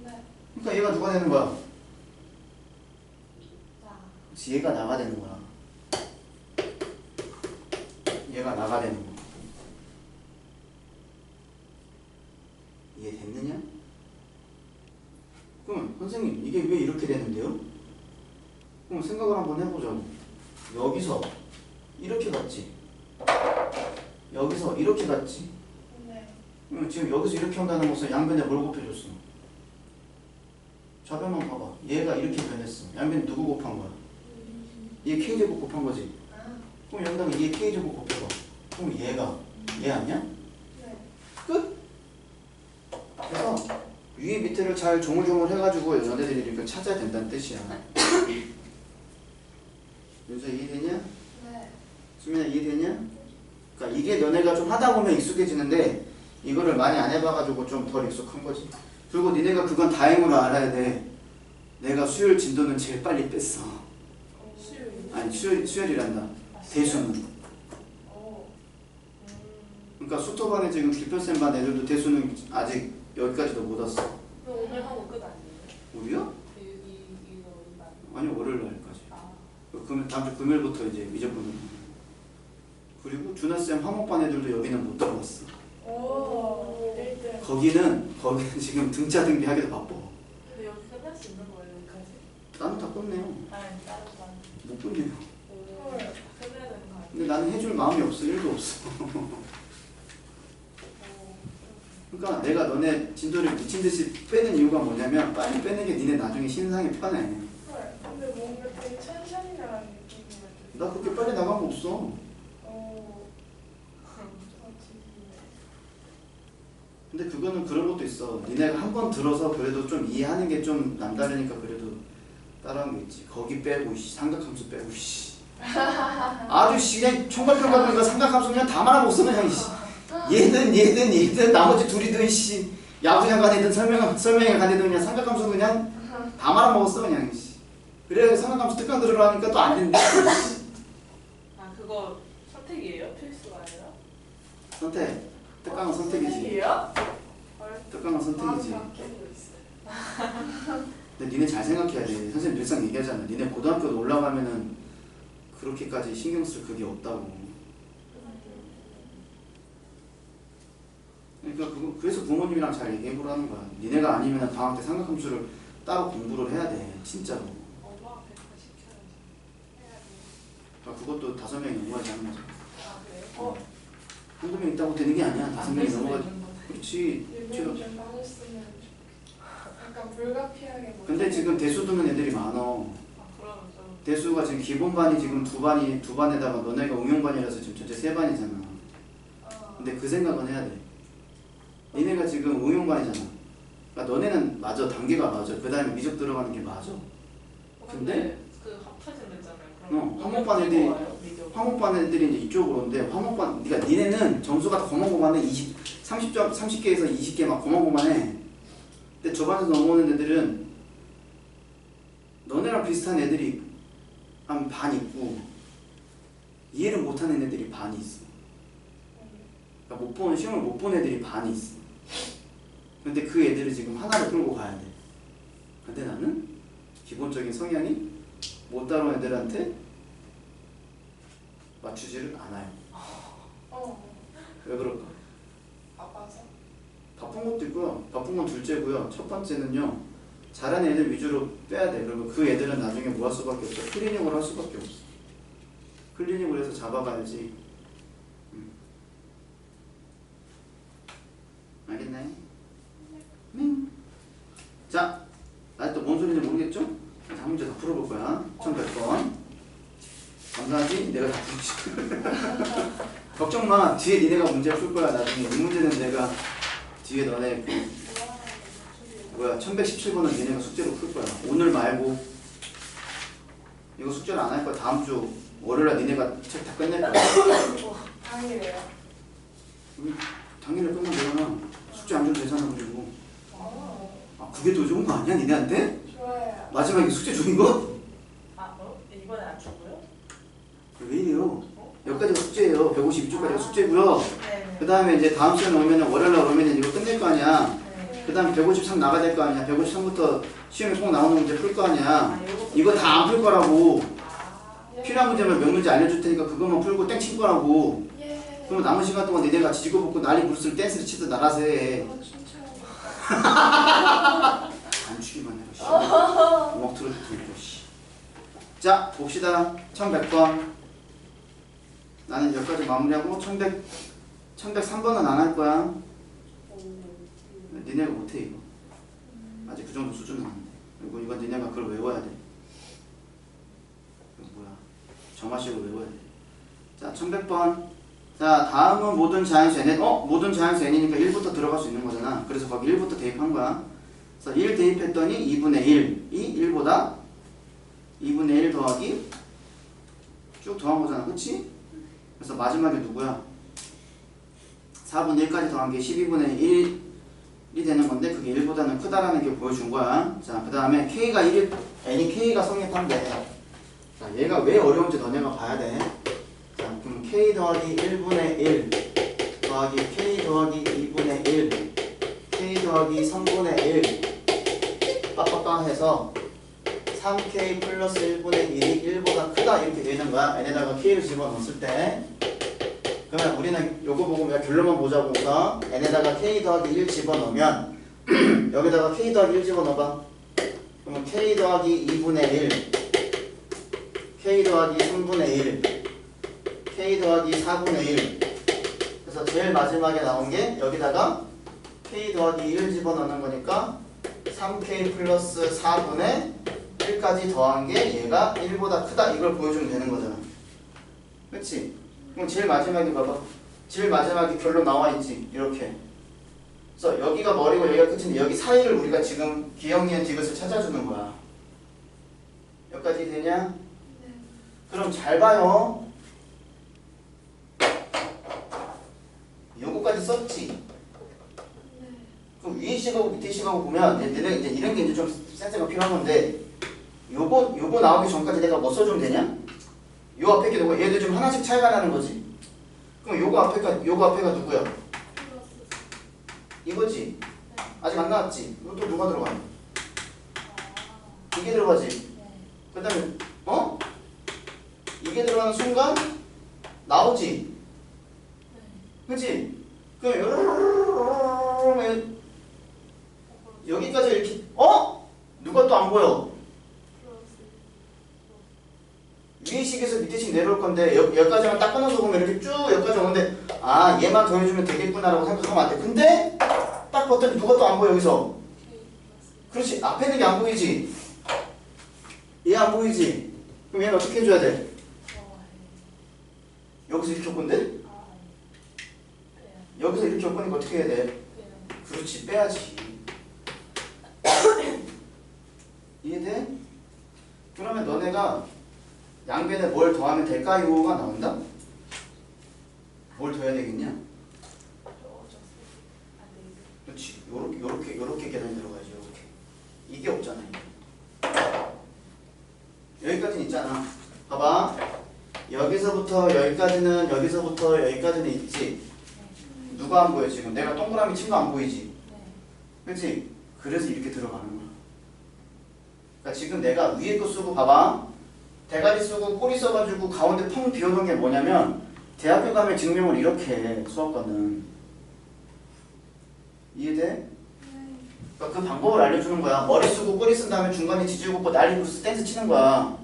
네. 그러니까 얘가 누가 되는 거야? 자. 그치, 얘가 나가 되는 거야. 얘가 나가 되는 거야. 이해됐느냐? 그럼 선생님 이게 왜 이렇게 되는데요? 그럼 생각을 한번 해보자고. 여기서 이렇게 갔지. 여기서 이렇게 갔지. 네. 지금 여기서 이렇게 온다는 것은 양변에 뭘 곱해줬어? 좌변만 봐봐. 얘가 이렇게 변했어. 양변에 누구 곱한 거야? 얘 k제곱 곱한 거지. 아, 그럼 여기다가 얘 k제곱 곱해봐. 그럼 얘가 얘 아니야? 네. 끝. 그래서 위에 밑에를 잘 조물조물 해가지고 너네들이 이렇게 찾아야 된다는 뜻이야. 윤서 이해되냐? 네. 수민아 이해되냐? 그러니까 이게 너네가 좀 하다 보면 익숙해지는데 이거를 많이 안 해봐가지고 좀 덜 익숙한 거지. 그리고 니네가 그건 다행으로 알아야 돼. 내가 수열 진도는 제일 빨리 뺐어. 수요일. 아니 수열이란다. 대수는. 오. 그러니까 수토반에 지금 기표쌤 반 애들도 대수는 아직 여기까지도 못 왔어. 그럼 오늘 하고 끝 아니에요? 우리요? 이거 말. 아니 월요일 날까지. 아. 다음 주 금요일부터 이제 미적분. 그리고 준하쌤 화목반 애들도 여기는 못 들어갔어. 오. 1등. 거기는 지금 등차 등비하기도 바빠. 근데 여기 끝날 수 있는 거예요 여기까지? 나는 다 끝내요. 아니 다른 반. 못 끝내요. 오. 끝내야 되는 거 아니에요? 근데 나는 해줄 마음이 없어. 1도 없어. 오. 그러니까 내가 너네 진도를 미친 듯이 빼는 이유가 뭐냐면 빨리 빼는 게 니네 나중에 신상이 편해. 헐. 근데 뭔가 되게 천천히 나가는 느낌이야. 나 그렇게 빨리 나간 거 없어. 오. 멋지네. 근데 그거는 그런 것도 있어. 니네가 한 번 들어서 그래도 좀 이해하는 게 좀 남다르니까 그래도 따라한 게 있지. 거기 빼고 삼각함수 빼고 아주 그냥 총괄평가니까 삼각함수 그냥 다 말아먹어 그냥 얘든 나머지 둘이든 야구장 간이든 설명회 간이든 그냥 삼각함수 그냥 다 말아먹었어 그냥 그래 삼각함수 특강 들으라니까 또 안 된대. 아 그거 선택이에요? 필수가 아니라? 선택. 특강은 선택이지. 선택이에요? 특강은 선택이지. 마음이 바뀌고 있어요. 근데 니네 잘 생각해야 돼. 선생님 늘상 얘기하잖아. 니네 고등학교 올라가면은 그렇게까지 신경 쓸 그게 없다고. 그러니까 그래서 부모님이랑 잘 얘기해보라는 거야. 니네가 아니면 방학 때 삼각함수를 따로 공부를 해야 돼. 진짜로. 엄마 앞에서 시켜야지. 해야 돼. 그러니까 그것도 5명이 넘어가지 않는 거죠. 아 그래요? 한두 명 있다고 되는 게 아니야. 5명이 수도 넘어가지. 있는 건데. 그렇지. 유명이 좀 많았으면 약간 불가피하게 뭐. 근데 지금 대수 두는 애들이 많어. 아 그러면 좀. 대수가 지금 기본반이 지금 두 반에다가 너네가 응용반이라서 지금 전체 3반이잖아. 근데 그 생각은 해야 돼. 니네가 지금 응용반이잖아. 그러니까 너네는 맞아. 단계가 맞아. 그 다음에 미적 들어가는 게 맞아. 근데 그 합쳐진 됐잖아요. 화목반 애들이 화목반 애들이 이제 이쪽으로 오는데 화목반 그러니까 니네는 점수가 다 고만고만해. 30점 30개에서 20개 막 고만고만해. 근데 저 반에서 넘어오는 애들은 너네랑 비슷한 애들이 한 반 있고 이해를 못하는 애들이 반이 있어. 그러니까 시험을 못 본 애들이 반이 있어. 근데 그 애들을 지금 하나를 끌고 가야 돼. 근데 나는 기본적인 성향이 못 따라온 애들한테 맞추지를 않아요. 왜 그럴까? 바빠서. 바쁜 것도 있고요. 바쁜 건 둘째고요. 첫 번째는요. 잘하는 애들 위주로 빼야 돼. 그리고 그 애들은 나중에 뭐 할 수밖에 없어. 클리닉을 할 수밖에 없어. 클리닉을 해서 잡아가야지. 알겠나요? 자, 아직도 뭔 소리인지 모르겠죠? 자, 문제 다 풀어볼 거야. 1100번. 감사하지? 내가 다 풀어줄게. 걱정 마. 뒤에 니네가 문제 풀 거야. 나중에 이 문제는 내가 뒤에 너네 1117번은 니네가 숙제로 풀 거야. 오늘 말고 이거 숙제를 안 할 거야. 다음 주 월요일날 니네가 책 다 끝낼 거야. 당일에요. 당일에 끝나면 되잖아. 숙제 안 줘도 되잖아. 그리고 그게 더 좋은 거 아니야? 니네한테? 좋아요. 마지막에 숙제 주는 거? 이번에 안 주고요? 왜 이래요? 여기까지가 숙제예요. 152쪽까지가 숙제고요. 네. 그 다음에 이제 다음 시간에 오면은 월요일날 오면은 이거 끝낼 거 아니야. 네. 그 다음에 153 나가야 될 거 아니야. 153부터 시험에 꼭 나오는 문제 풀 거 아니야. 이거 다 안 풀 거라고. 필요한 문제만 몇 문제 알려줄 테니까 그것만 풀고 땡 칠 거라고. 예. 그러면 남은 시간 동안 니네가 지지고 볶고 난리 부르스를 댄스를 치듯 나가서 해. 안 추기만 해라. 씨. 음악 틀어줄 테니까. 씨. 자 봅시다. 1100번. 나는 여기까지 마무리하고 1100 1103번은 안 할 거야. 니네가 못해 이거. 아직 그 정도 수준은 아닌데. 그리고 이건 니네가 그걸 외워야 돼. 이거 뭐야? 정화식을 외워야 돼. 자, 1100번. 자, 다음은 모든 자연수 n에 모든 자연수 n이니까 1부터 들어갈 수 있는 거잖아. 그래서 거기 1부터 대입한 거야. 그래서 1 대입했더니 2분의 1이 1보다 2분의 1 더하기 쭉 더한 거잖아. 그치? 그래서 마지막에 누구야? 4분의 1까지 더한 게 12분의 1이 되는 건데 그게 1보다는 크다라는 게 보여준 거야. 자, 그 다음에 K가 1이 n이 K가 성립한대. 자, 얘가 왜 어려운지 너네가 봐야 돼. 자, 그럼 K 더하기 1분의 1 더하기 K 더하기 2분의 1 K 더하기 3분의 1 빡빡빡 해서 3K 플러스 1분의 1이 1보다 크다 이렇게 되는 거야. n에다가 K를 집어넣었을 때. 그러면 우리는 요거 보고 그냥 결론만 보자고 우선 n에다가 K 더하기 1 집어넣으면 여기다가 K 더하기 1 집어넣어봐. 그러면 K 더하기 2분의 1 K 더하기 3분의 1 K 더하기 4분의 1 그래서 제일 마지막에 나온 게 여기다가 K 더하기 1 집어넣는 거니까 3K 플러스 4분의 1까지 더한 게 얘가 1보다 크다 이걸 보여주면 되는 거잖아. 그치? 그럼 제일 마지막에 봐봐. 제일 마지막에 결론 나와 있지. 이렇게. 그래서 여기가 머리고 여기가 끝인데 여기 사이를 우리가 지금 기억니은 디귿을 찾아주는 거야. 여기까지 되냐? 그럼 잘 봐요. 요거까지 썼지. 그럼 위에 식하고 밑에 식하고 보면 얘네 이제 이런 게 이제 좀 센스가 필요한 건데 요거 나오기 전까지 내가 뭐 써주면 되냐? 요 앞에 게 누구야? 얘들 좀 하나씩 차이가 나는 거지. 그럼 요거 앞에가 누구야? 이거지. 아직 안 나왔지. 이것도 누가 들어가냐? 이게 들어가지. 그 다음에 이게 들어가는 순간 나오지. 그치? 그럼 여기까지 이렇게 누가 또 안 보여? 위에 식에서 밑에 식 내려올 건데 여기까지만 딱 끊어서 보면 이렇게 쭉 여기까지 오는데 아 얘만 더해주면 되겠구나라고 생각하면 안 돼. 근데 딱 봤더니 누가 또 안 보여 여기서. 그렇지. 앞에 있는 게 안 보이지. 얘 안 보이지. 그럼 얘는 어떻게 해줘야 돼? 여기서 이렇게 올 건데? 여기서 이렇게 올 거니까 어떻게 해야 돼? 그렇지. 빼야지. 이해돼? 그러면 너네가 양변에 뭘 더하면 될까요?가 나온다? 뭘 더해야 되겠냐? 그렇지. 요렇게 계단이 들어가야지. 요렇게. 이게 없잖아. 여기까지는 있잖아. 봐봐. 여기서부터 여기까지는 있지. 누가 안 보여 지금? 내가 동그라미 친 거 안 보이지? 그렇지? 그래서 이렇게 들어가는 거야. 그러니까 지금 내가 위에 거 쓰고 봐봐. 대가리 쓰고 꼬리 써가지고 가운데 펑 비워놓은 게 뭐냐면 대학교 가면 증명을 이렇게 해. 수학과는. 이해돼? 그러니까 그 방법을 알려주는 거야. 머리 쓰고 꼬리 쓴 다음에 중간에 지지고 꽂고 날리고 스탠스 치는 거야.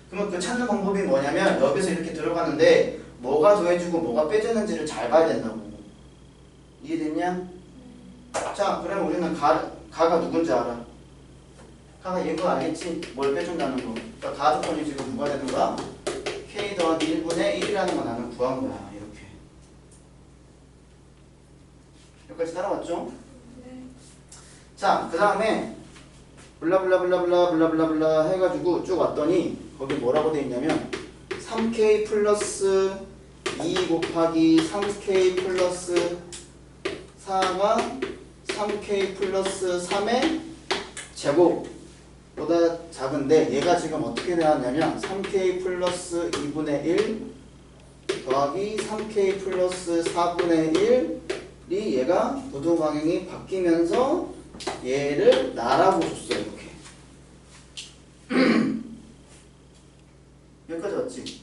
그러면 그 찾는 방법이 뭐냐면 여기서 이렇게 들어가는데 뭐가 더해주고 뭐가 빼주는지를 잘 봐야 된다고. 이해됐냐? 자, 그러면 우리는 가가 누군지 알아. 가가 얘인 거 알겠지? 뭘 빼준다는 거. 그러니까 가 조건이 지금 누가 되는 거야? K 더하기 1분의 1이라는 거 나는 구한 거야. 이렇게. 여기까지 따라왔죠? 네. 자, 그 다음에 블라블라블라블라블라블라 해가지고 쭉 왔더니 거기 뭐라고 돼 있냐면 3K 플러스 2 곱하기 3K 플러스 4가 3K 플러스 3의 제곱보다 작은데 얘가 지금 어떻게 나왔냐면 3K 플러스 2분의 1 더하기 3K 플러스 4분의 1이 얘가 부동방향이 바뀌면서 얘를 나라고 줬어요. 이렇게. 여기까지 왔지?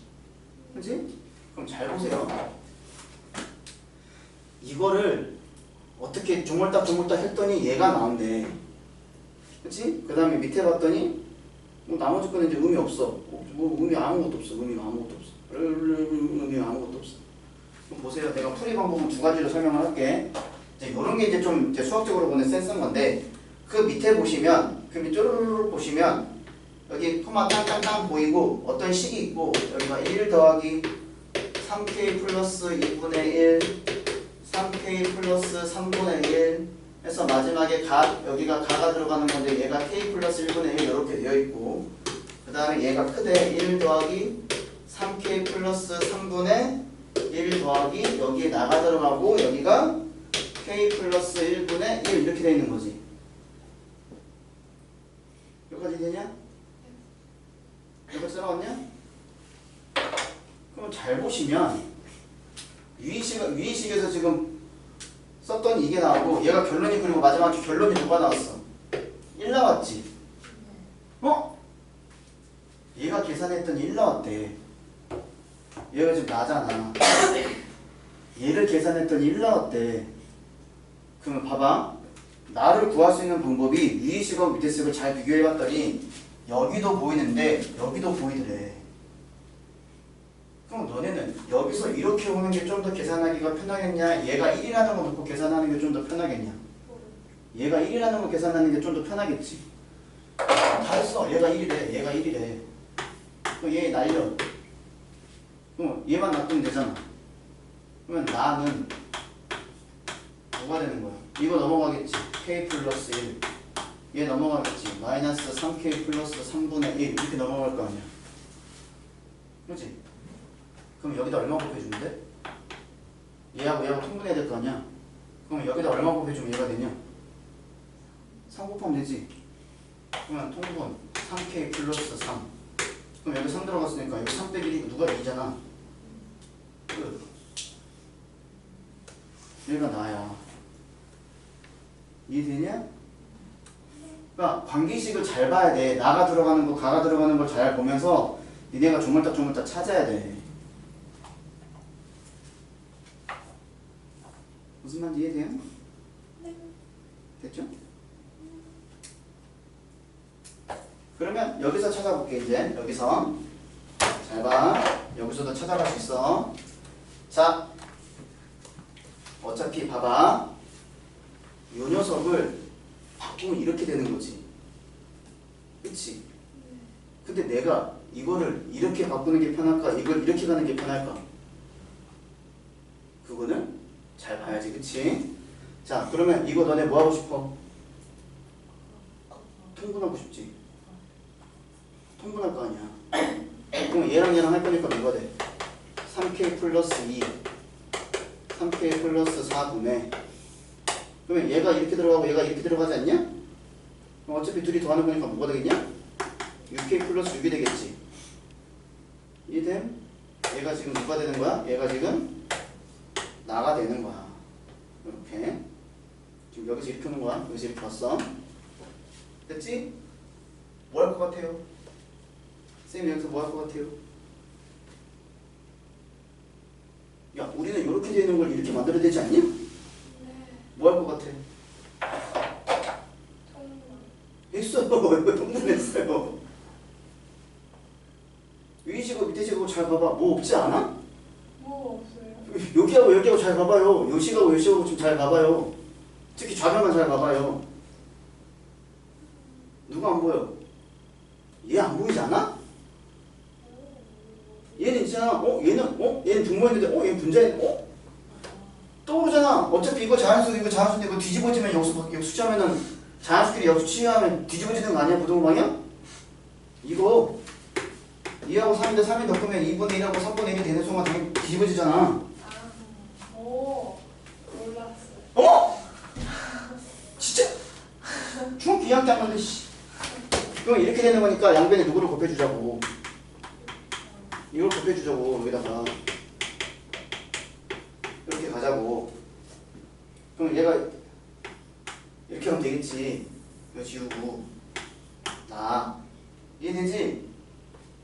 그치? 그럼 잘 보세요. 이거를 어떻게 조물딱 했더니 얘가 나온대. 그치? 그 다음에 밑에 봤더니 뭐 나머지 거는 이제 의미 없어. 뭐 의미 아무것도 없어. 의미가 아무것도 없어. 의미 아무것도 없어. 그럼 보세요. 내가 풀이 방법은 두 가지로 설명을 할게. 이제 이런 게 이제 좀 이제 수학적으로 보는 센스인 건데 그 밑에 보시면 그 밑 쪼르르 보시면 여기 코마 땅땅땅 보이고 어떤 식이 있고 여기가 1 더하기 3k 플러스 2분의 1 3k 플러스 3분의 1 해서 마지막에 여기가 가가 들어가는 건데 얘가 k 플러스 1분의 1 이렇게 되어 있고 그 다음에 얘가 크대 1 더하기 3k 플러스 3분의 1 더하기 여기에 나가 들어가고 여기가 k 플러스 1분의 1 이렇게 되어 있는 거지. 여기까지 되냐? 여기까지 따라왔냐? 그럼 잘 보시면 위의식에서 지금 썼던 이게 나오고 얘가 결론이 그리고 마지막 결론이 누가 나왔어? 1 나왔지? 어? 얘가 계산했던 1 나왔대. 얘가 지금 나잖아. 얘를 계산했던 1 나왔대. 그러면 봐봐. 나를 구할 수 있는 방법이 위의식하고 밑의식을 잘 비교해봤더니 여기도 보이는데 여기도 보이더래. 그럼 너네는 여기서 이렇게 오는 게 좀 더 계산하기가 편하겠냐? 얘가 1이라는 거 놓고 계산하는 게 좀 더 편하겠냐? 얘가 1이라는 거 계산하는 게 좀 더 편하겠지. 다 했어. 얘가 1이래. 얘가 1이래. 그럼 얘 날려. 그럼 얘만 놔두면 되잖아. 그러면 나는 뭐가 되는 거야? 이거 넘어가겠지. k 플러스 1. 얘 넘어가겠지. 마이너스 3k 플러스 3분의 1 이렇게 넘어갈 거 아니야. 그렇지? 그럼 여기다 얼마 곱해주면 돼? 얘하고 얘하고 통분해야 될 거 아니야? 그럼 여기다 얼마 곱해주면 얘가 되냐? 3 곱하면 되지. 그러면 통분 3k 플러스 3. 그럼 여기 3 들어갔으니까 여기 3 빼기 1이고 누가 2잖아. 끝. 얘가 나야. 이해되냐? 그러니까 관계식을 잘 봐야 돼. 나가 들어가는 거, 가가 들어가는 걸 잘 보면서 니네가 조물딱조물딱 찾아야 돼. 무슨 말인지 이해돼요? 네. 됐죠? 그러면 여기서 찾아볼게. 이제 여기서 잘 봐. 여기서도 찾아갈 수 있어. 자, 어차피 봐봐. 요 녀석을 바꾸면 이렇게 되는 거지. 그치? 근데 내가 이거를 이렇게 바꾸는 게 편할까? 이걸 이렇게 가는 게 편할까? 그거는 잘 봐야지. 그치? 자, 그러면 이거 너네 뭐 하고 싶어? 통분하고 싶지? 통분할 거 아니야. 그럼 얘랑 얘랑 할 거니까 뭐가 돼? 3k 플러스 2 3k 플러스 4분의 그러면 얘가 이렇게 들어가고 얘가 이렇게 들어가지 않냐? 그럼 어차피 둘이 더하는 거니까 뭐가 되겠냐? 6k 플러스 6이 되겠지. 이해됨? 얘가 지금 누가 되는 거야? 얘가 지금 나가 되는 거야. 이렇게 지금 여기서 이렇게 오는 거야. 여기서 이렇게 왔어. 됐지? 뭐 할 것 같아요? 쌤이 여기서 뭐 할 것 같아요? 야, 우리는 이렇게 되는 걸 이렇게 만들어야 되지 않니? 네. 뭐 할 것 같아? 통분. 했어요. 왜 통분했어요? 위식하고 밑에식하고 잘 봐봐. 뭐 없지 않아? 뭐 없어요? 여기하고 여기하고 잘 봐봐요. 요식하고 요식하고 좀 잘 봐봐요. 특히 좌변만 잘 봐봐요. 누가 안 보여? 얘 안 보이지 않아? 얘는 있잖아. 얘는 분모했는데 얘는 분자인데 떠오르잖아. 어차피 이거 자연수 이거 이거 뒤집어지면 역수 수치하면은 자연수끼리 역수 취하면 뒤집어지는 거 아니야? 부동 방향? 이거 2하고 3인데 3이 덮으면 2분의 1하고 3분의 1이 되는 순간 당연히 뒤집어지잖아. 오, 몰랐어요. 어? 진짜? 중학교 2학기 한 건데 씨. 그럼 이렇게 되는 거니까 양변에 누구를 곱해주자고. 이걸 곱해주자고. 여기다가 이렇게 가자고. 그럼 얘가 이렇게 하면 되겠지. 이거 지우고 이해되지?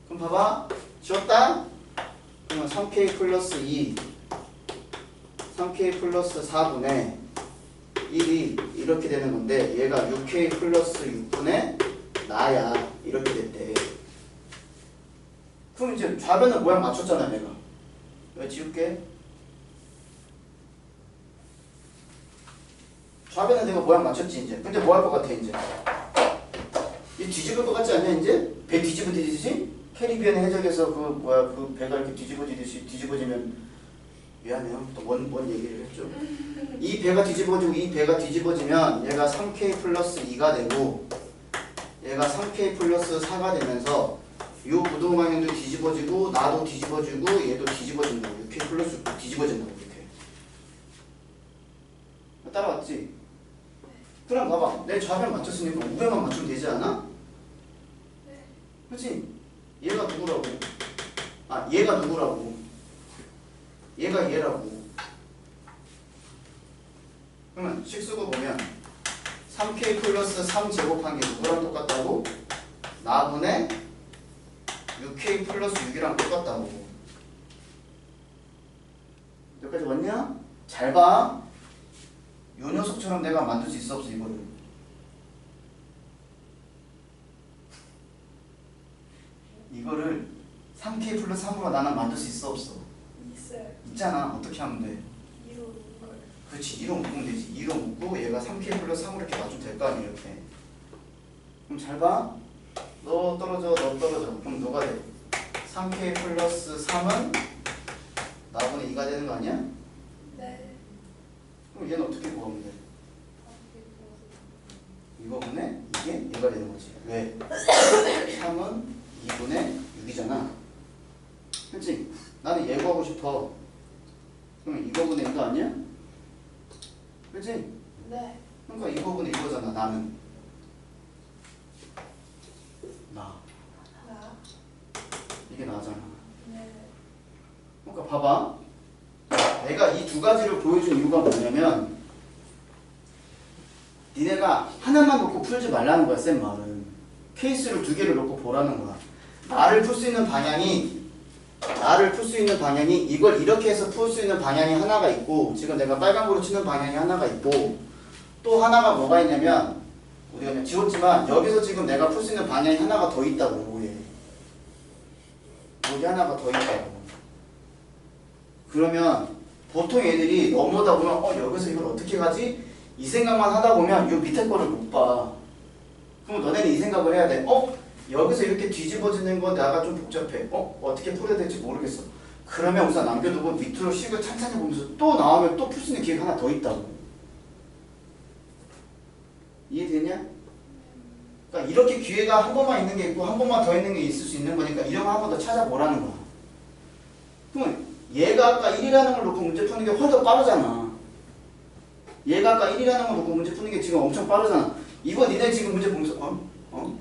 그럼 봐봐. 지웠다? 그러면 3k 플러스 2 3k 플러스 4분의 1이 이렇게 되는 건데 얘가 6k 플러스 6분의 나야. 이렇게 됐대. 그럼 이제 좌변은 모양 맞췄잖아 내가. 여기 지울게. 좌변은 내가 모양 맞췄지 이제. 근데 뭐 할 것 같아 이제? 이 뒤집을 것 같지 않냐 이제? 배 뒤집어지듯이? 캐리비안 해적에서 그 뭐야 그 배가 이렇게 뒤집어지듯이 뒤집어지면 미안해요. 또 뭔 얘기를 했죠? 이 배가 뒤집어지고 이 배가 뒤집어지면 얘가 3K 플러스 2가 되고 얘가 3K 플러스 4가 되면서 요 부동방향도 뒤집어지고 나도 뒤집어지고 얘도 뒤집어진다고. 6K 플러스 9 뒤집어진다고 이렇게. 따라왔지? 그럼 봐봐. 내 좌변 맞췄으니까 우변만 맞추면 되지 않아? 그치? 얘가 누구라고? 아 얘가 누구라고? 얘가 얘라고. 그러면 식수고 보면 3K 플러스 3 제곱한 게 누구랑 똑같다고? 나분의 6K 플러스 6이랑 똑같다고. 여기까지 왔냐? 잘 봐. 요 녀석처럼 내가 만들 수 있어 없어 이거를? 이거를 3K 플러스 3으로 나는 만들 수 있어 없어? 있어요. 있잖아. 어떻게 하면 돼? 2로 묶어요. 그렇지. 2로 묶으면 되지. 2로 묶고 얘가 3K 플러스 3으로 이렇게 맞추면 될 거 아니야 이렇게. 그럼 잘 봐. 너 떨어져 너 떨어져. 그럼 너가 돼? 3K 플러스 3은 나분의 2가 되는 거 아니야? 네. 그럼 얘는 어떻게 구하면 돼? 이거분의 이게 얘가 되는 거지. 왜? 3은 2분의 6이잖아. 그치? 나는 얘 구하고 싶어. 그러면 이거분의 이거 아니야? 그치? 네. 그러니까 이거분의 이거잖아. 나는 나 이게 나잖아. 네. 그러니까 봐봐. 내가 이 두 가지를 보여준 이유가 뭐냐면 니네가 하나만 놓고 풀지 말라는 거야. 쌤 말은 케이스를 두 개를 놓고 보라는 거야. 나를 풀 수 있는 방향이 이걸 이렇게 해서 풀 수 있는 방향이 하나가 있고 지금 내가 빨간불로 치는 방향이 하나가 있고 또 하나가 뭐가 있냐면 우리가 그냥 지웠지만 여기서 지금 내가 풀 수 있는 방향이 하나가 더 있다고. 여기 하나가 더 있다고. 그러면 보통 애들이 넘어다 보면 여기서 이걸 어떻게 가지? 이 생각만 하다 보면 이 밑에 거를 못 봐. 그럼 너네는 이 생각을 해야 돼. 여기서 이렇게 뒤집어지는 거 내가 좀 복잡해. 어떻게 풀어야 될지 모르겠어. 그러면 우선 남겨두고 밑으로 식을 찬찬히 보면서 또 나오면 또 풀 수 있는 기회가 하나 더 있다고. 이해되냐? 그러니까 이렇게 기회가 한 번만 있는 게 있고 한 번만 더 있는 게 있을 수 있는 거니까 이런 거 한 번 더 찾아보라는 거야. 그러면 얘가 아까 1이라는 걸 놓고 문제 푸는 게 훨씬 더 빠르잖아. 얘가 아까 1이라는 걸 놓고 문제 푸는 게 지금 엄청 빠르잖아. 이거 니네 지금 문제 보면서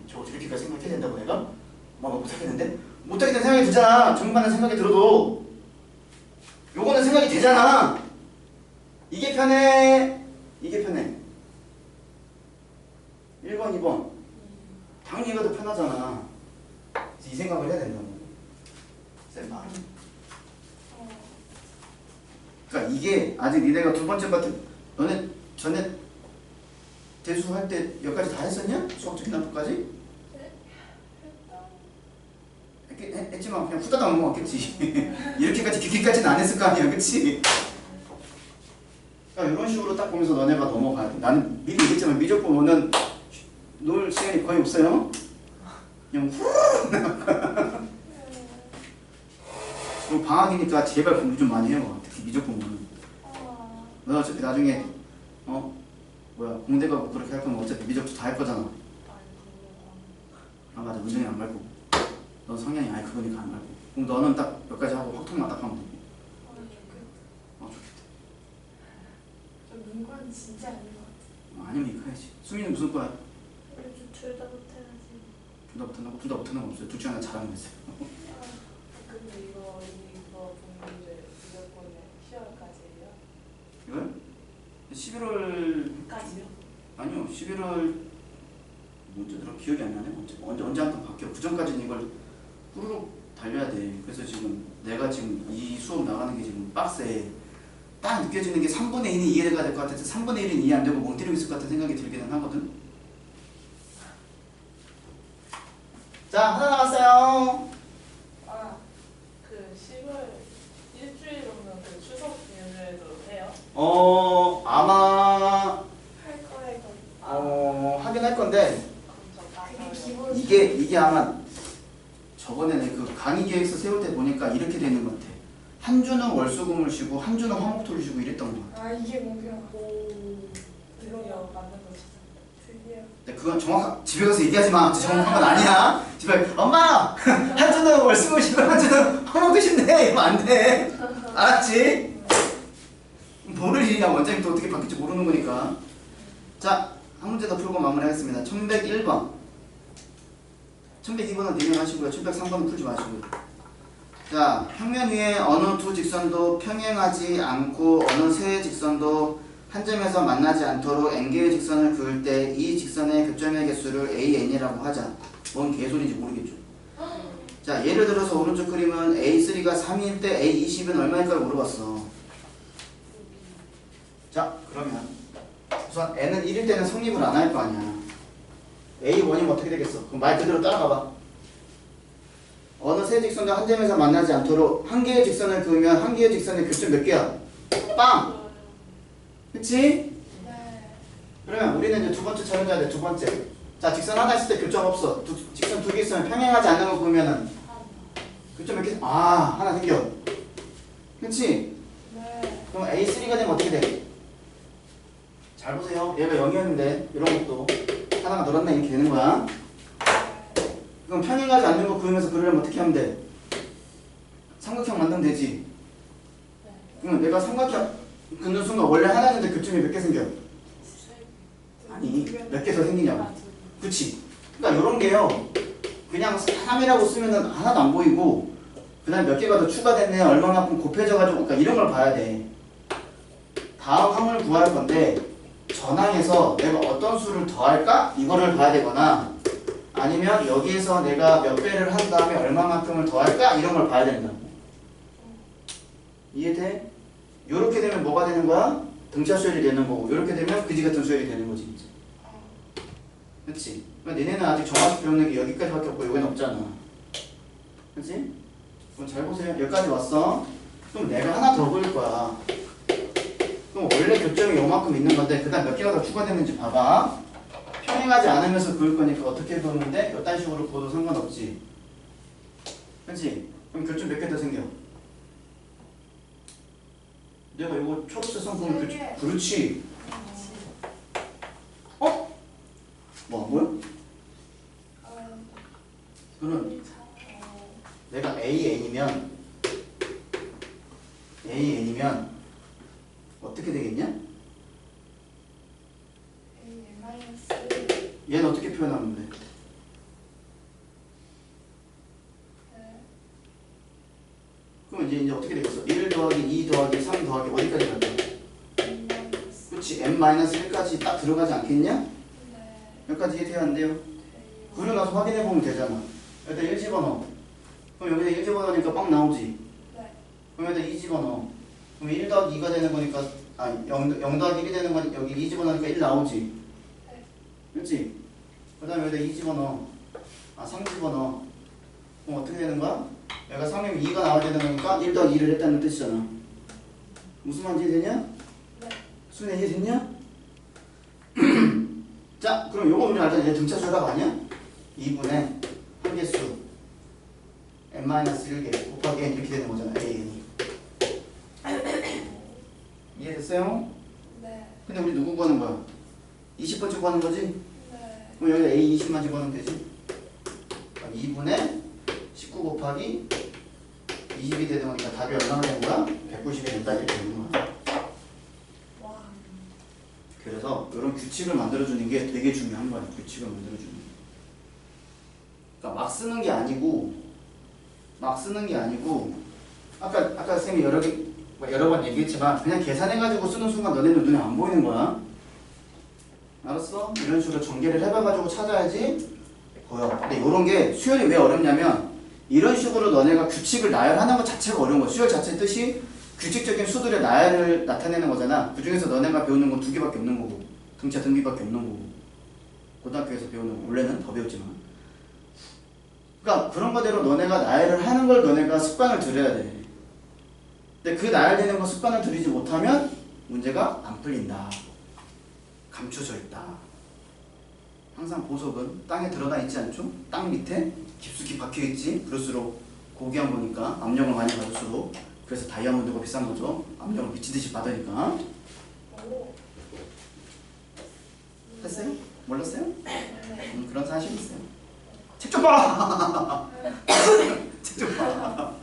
저거 저렇게까지 생각해야 된다고 내가? 못하겠는데? 못하겠다는 생각이 들잖아. 전반에 생각이 들어도 요거는 생각이 되잖아. 이게 편해. 이게 편해. 1번, 2번. 당연히 얘가 더 편하잖아. 그래서 이 생각을 해야 된다고. 쌤 말은. 그러니까 이게 아직 니네가 두 번째 파트 너네 전에 대수할 때 여기까지 다 했었냐? 수학적 기납부까지? 했지만 그냥 후다닥 넘어갔겠지. 이렇게까지 깊게까지는 안 했을 거 아니야, 그치? 그러니까 이런 식으로 딱 보면서 너네가 넘어가야 돼. 나는 미리 얘기했지만 미적분 오는 놀 시간이 거의 없어요. 그냥 후루룩 나가. 그리고 방학이니까 제발 공부 좀 많이 해요. 특히 미적분 오는. 너 어차피 나중에 공대 가고 그렇게 할 거면 어차피 미적도 다 할 거잖아. 아 맞아. 은정이 안 밟고. 넌 성향이 아예 그거니까 안 밟고. 그럼 너는 딱 몇 가지 하고 확통만 딱 하면 되고. 좋겠다. 저 문과는 진짜 아닌 것 같아요. 아니면 이거야지. 수민은 무슨 거야? 둘 다 못해야지. 둘 다 못한다고? 둘 다 못하는 거 없어요. 둘 중에 하나 잘하면 됐어요. 근데 이거 문제 무조건에 10월까지예요? 이걸? 11월 까지요? 아니요. 11월 문제들은 기억이 안 나네. 언제 한 번 바뀌어. 그 전까지는 이걸 후루룩 달려야 돼. 그래서 지금 내가 지금 이 수업 나가는 게 지금 빡세. 딱 느껴지는 게 3분의 1은 이해가 될 것 같아서 3분의 1은 이해 안 되고 멍 때리고 있을 것 같은 생각이 들기는 하거든. 자, 하나 남았어요. 그 10월 일주일 정도 그 추석 연휴에도 해요? 아마 이게 아마 저번에 그 강의 계획서 세울 때 보니까 이렇게 되는 것 같아. 한 주는 월수금을 쉬고 한 주는 화목토를 쉬고 이랬던 거 같아. 아 이게 목표야. 오 드디어 맞는 거지. 드디어. 근데 그건 정확한 집에 가서 얘기하지 마. 정확한 건 아니야. 집에 엄마 한 주는 월수금 쉬고 한 주는 화목토 쉰대. 이러면 안 돼. 알았지? 모를 일이냐. 원장님 또 어떻게 바뀔지 모르는 거니까. 자, 한 문제 더 풀고 마무리하겠습니다. 1101번. 1102번은 진행하시고요. 1103번은 풀지 마시고요. 자, 평면 위에 어느 두 직선도 평행하지 않고 어느 세 직선도 한 점에서 만나지 않도록 n개의 직선을 그을 때 이 직선의 교점의 개수를 AN이라고 하자. 뭔 개소리인지 모르겠죠. 자, 예를 들어서 오른쪽 그림은 A3가 3일 때 A20은 얼마일까를 물어봤어. 자, 그러면 우선 n은 1일 때는 성립을 안 할 거 아니야. A1이면 어떻게 되겠어? 그럼 말 그대로 따라가봐. 어느 세 직선도 한 점에서 만나지 않도록 한 개의 직선을 그으면 한 개의 직선의 교점 몇 개야? 빵! 그치? 네. 그러면 우리는 이제 두 번째 찾아야 돼. 두 번째. 자, 직선 하나 있을 때 교점 없어. 직선 두 개 있으면 평행하지 않는 거 그으면은 교점 몇 개? 아, 하나 생겨. 그치? 네. 그럼 A3가 되면 어떻게 돼? 잘 보세요. 얘가 0이었는데 이런 것도 하나가 늘었네 이렇게 되는 거야. 그럼 평행하지 않는 거 그으면서 그러려면 어떻게 하면 돼? 삼각형 만들면 되지. 그러면 내가 삼각형 긋는 순간 원래 하나였는데 교점이 몇 개 생겨? 아니 몇 개 더 생기냐고. 그치? 그러니까 이런 게요. 그냥 3이라고 쓰면은 하나도 안 보이고 그 다음에 몇 개가 더 추가됐네 얼마만큼 곱해져가지고 그러니까 이런 걸 봐야 돼. 다음 항을 구할 건데 전항에서 내가 어떤 수를 더할까? 이거를 봐야 되거나 아니면 여기에서 내가 몇 배를 한 다음에 얼마만큼을 더할까? 이런 걸 봐야 된다고. 이해돼? 요렇게 되면 뭐가 되는 거야? 등차 수열이 되는 거고 요렇게 되면 그지 같은 수열이 되는 거지 이제. 그치? 그러니까 니네는 아직 정확히 배우는 게 여기까지밖에 없고 여기는 없잖아. 그치? 그럼 잘 보세요. 여기까지 왔어. 그럼 내가 하나 더 그릴 거야. 그럼 원래 교점이 요만큼 있는 건데 그 다음 몇 개가 더 추가됐는지 봐봐. 평행하지 않으면서 그을 거니까 어떻게 그으는데 이딴 식으로 그어도 상관없지. 그치? 그럼 교점 몇 개 더 생겨? 내가 이거 초록색 선 보면 세 개. 그렇지. 어? 뭐 안 보여? 그는 내가 AN이면 어떻게 되겠냐? A 마이너스. 얘는 어떻게 표현하면 돼? 네. 그럼 이제 어떻게 되겠어? 1 더하기 2 더하기 3 더하기 어디까지 갈까? A 마이너스. 그렇지. n-1까지 딱 들어가지 않겠냐? 네. 여기까지 이해돼야 안 돼요? 그려놔서 확인해보면 되잖아. 여기다 1 집어넣어. 그럼 여기다 1 집어넣으니까 빵 나오지? 네. 그럼 여기다 2 집어넣어. 그럼 1 더하기 2가 되는 거니까 아니 0 더하기 1이 되는 거니까 여기 2 집어넣으니까 1 나오지? 네. 그렇지? 그 다음에 여기다 2 집어넣어. 3 집어넣어. 그럼 어떻게 되는 거야? 얘가 3이면 2가 나와야 되는 거니까 1 더하기 2를 했다는 뜻이잖아. 무슨 말인지 이해되냐? 네. 수빈 이해됐냐? 자, 그럼 요거 우리 알잖아. 얘 등차 조각 아니야? 2분의 한개수 n-1개 곱하기 n 이렇게 되는 거잖아. an이. 이해됐어요? 네. 근데 우리 누구 구하는 거야? 20번째 구하는 거지? 네. 그럼 여기다 a 20만 집어넣으면 되지? 2분의 19 곱하기 20이 되는 거니까 답이 얼마나 되는 거야? 190이 된다 이렇게 되는 거야. 와. 그래서 이런 규칙을 만들어주는 게 되게 중요한 거야. 규칙을 만들어주는 게. 그러니까 막 쓰는 게 아니고 아까 쌤이 여러 번 얘기했지만 그냥 계산해가지고 쓰는 순간 너네는 눈에 안 보이는 거야. 알았어? 이런 식으로 전개를 해봐가지고 찾아야지 보여. 근데 이런 게 수열이 왜 어렵냐면 이런 식으로 너네가 규칙을 나열하는 것 자체가 어려운 거야. 수열 자체의 뜻이 규칙적인 수들의 나열을 나타내는 거잖아. 그 중에서 너네가 배우는 건 2개밖에 없는 거고 등차 등비밖에 없는 거고 고등학교에서 배우는 거 원래는 더 배웠지만 그러니까 그런 거대로 너네가 나열을 하는 걸 너네가 습관을 들여야 돼. 근데 그 나열되는 거 습관을 들이지 못하면 문제가 안 풀린다. 감춰져 있다. 항상 보석은 땅에 드러나 있지 않죠? 땅 밑에 깊숙이 박혀 있지. 그럴수록 고귀한 거니까 압력을 많이 받을수록 그래서 다이아몬드가 비싼 거죠. 압력을 미치듯이 받으니까. 오. 했어요? 몰랐어요? 네. 그런 사실이 있어요. 책 좀 봐! 책 좀 봐.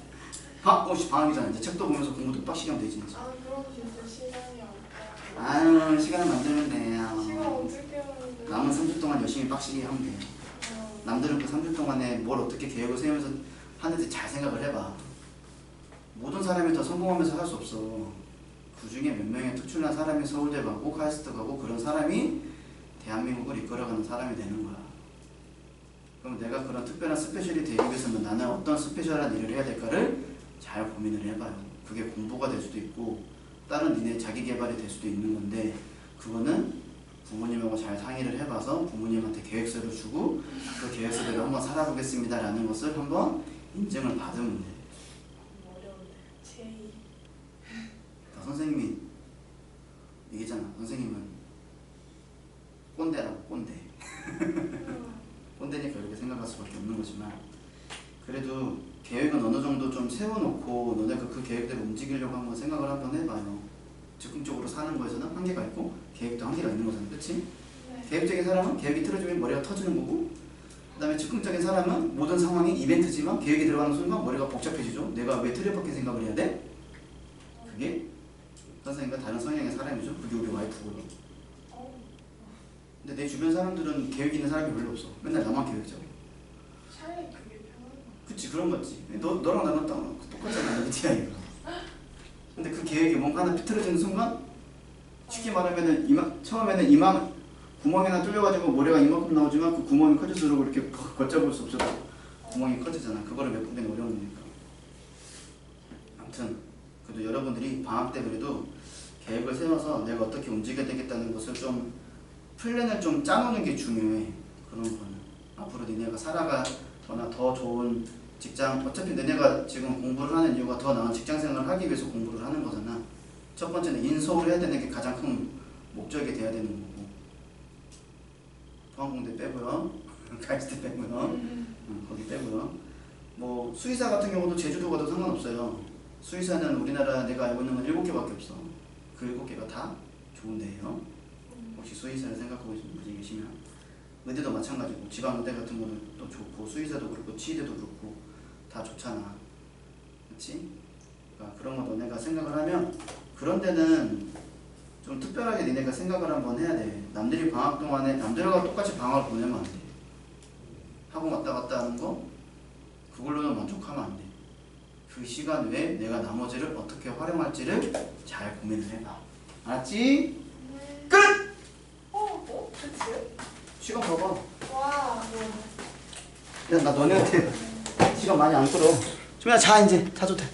방학이잖아. 이제 책도 보면서 공부도 빡시게 하면 되지. 이제. 아 그럼 진짜 시간이 없다. 아유, 시간을 만들면 돼. 시간 어떻게 하는데? 남은 3주 동안 열심히 빡시게 하면 돼. 남들은 그 3주 동안에 뭘 어떻게 계획을 세우면서 하는지 잘 생각을 해봐. 모든 사람이 다 성공하면서 할 수 없어. 그 중에 몇 명의 특출난 사람이 서울대 가고 카이스트 가고 그런 사람이 대한민국을 이끌어가는 사람이 되는 거야. 그럼 내가 그런 특별한 스페셜이 되기 위해서는 나는 어떤 스페셜한 일을 해야 될까를 잘 고민을 해봐요. 그게 공부가 될 수도 있고 다른 니네 자기 개발이 될 수도 있는 건데 그거는 부모님하고 잘 상의를 해봐서 부모님한테 계획서를 주고 그 계획서대로 한번 살아보겠습니다 라는 것을 한번 인증을 받으면 돼. 어려운데. 제이. 선생님이 얘기했잖아. 선생님은 꼰대라고 꼰대. 꼰대니까 이렇게 생각할 수밖에 없는 거지만 그래도 계획은 어느 정도 좀 세워놓고 너네가 그 계획대로 움직이려고 한번 생각을 한번 해봐요. 즉흥적으로 사는 거에서는 한계가 있고 계획도 한계가 있는 거잖아. 그치? 네. 계획적인 사람은 계획이 틀어지면 머리가 터지는 거고 그 다음에 즉흥적인 사람은 모든 상황이 이벤트지만 계획이 들어가는 순간 머리가 복잡해지죠. 내가 왜 틀에 박힌 생각을 해야 돼? 그게 선생님과 다른 성향의 사람이죠. 그게 우리 와이프고요. 근데 내 주변 사람들은 계획 있는 사람이 별로 없어. 맨날 나만 계획 짜고. 차라리 그게 편한 그치 그런 거지. 너랑 나랑 똑같잖아. MBTI가. 근데 그 계획이 뭔가 하나 비틀어지는 순간 쉽게 말하면은 처음에는 구멍이 하나 뚫려가지고 모래가 이만큼 나오지만 그 구멍이 커질수록 이렇게 걷잡을 수 없어도 구멍이 커지잖아. 그거를 메꾸기는 어려운 거니까. 아무튼 그래도 여러분들이 방학 때 그래도 계획을 세워서 내가 어떻게 움직여야 되겠다는 것을 좀 플랜을 좀 짜놓는 게 중요해. 그런 거는 앞으로 니네가 살아가거나 더 좋은 직장, 어차피 너네가 지금 공부를 하는 이유가 더 나은 직장생활을 하기 위해서 공부를 하는 거잖아. 첫 번째는 인서울을 해야 되는 게 가장 큰 목적이 돼야 되는 거고. 포항공대 빼고요. 카이스트 빼고요. 거기 빼고요. 뭐 수의사 같은 경우도 제주도 가도 상관없어요. 수의사는 우리나라 내가 알고 있는 건 7개밖에 없어. 그 7개가 다 좋은 데예요. 혹시 수의사를 생각하고 계시는 분이 계시면 의대도 마찬가지고 지방의대 같은 거는 또 좋고 수의사도 그렇고 치의대도 그렇고 다 좋잖아. 그렇지? 그러니까 그런 거 너네가 생각을 하면 그런 데는 좀 특별하게 니네가 생각을 한번 해야 돼. 남들이 방학 동안에 남들과 똑같이 방학을 보내면 안 돼. 학원 왔다 갔다 하는 거 그걸로는 만족하면 안 돼. 그 시간 외에 내가 나머지를 어떻게 활용할지를 잘 고민을 해봐. 알았지? 끝! 끝이요? 시간 봐봐. 와. 야, 나 너네한테 시간 많이 안 끌어. 좀 자 이제 자도 돼.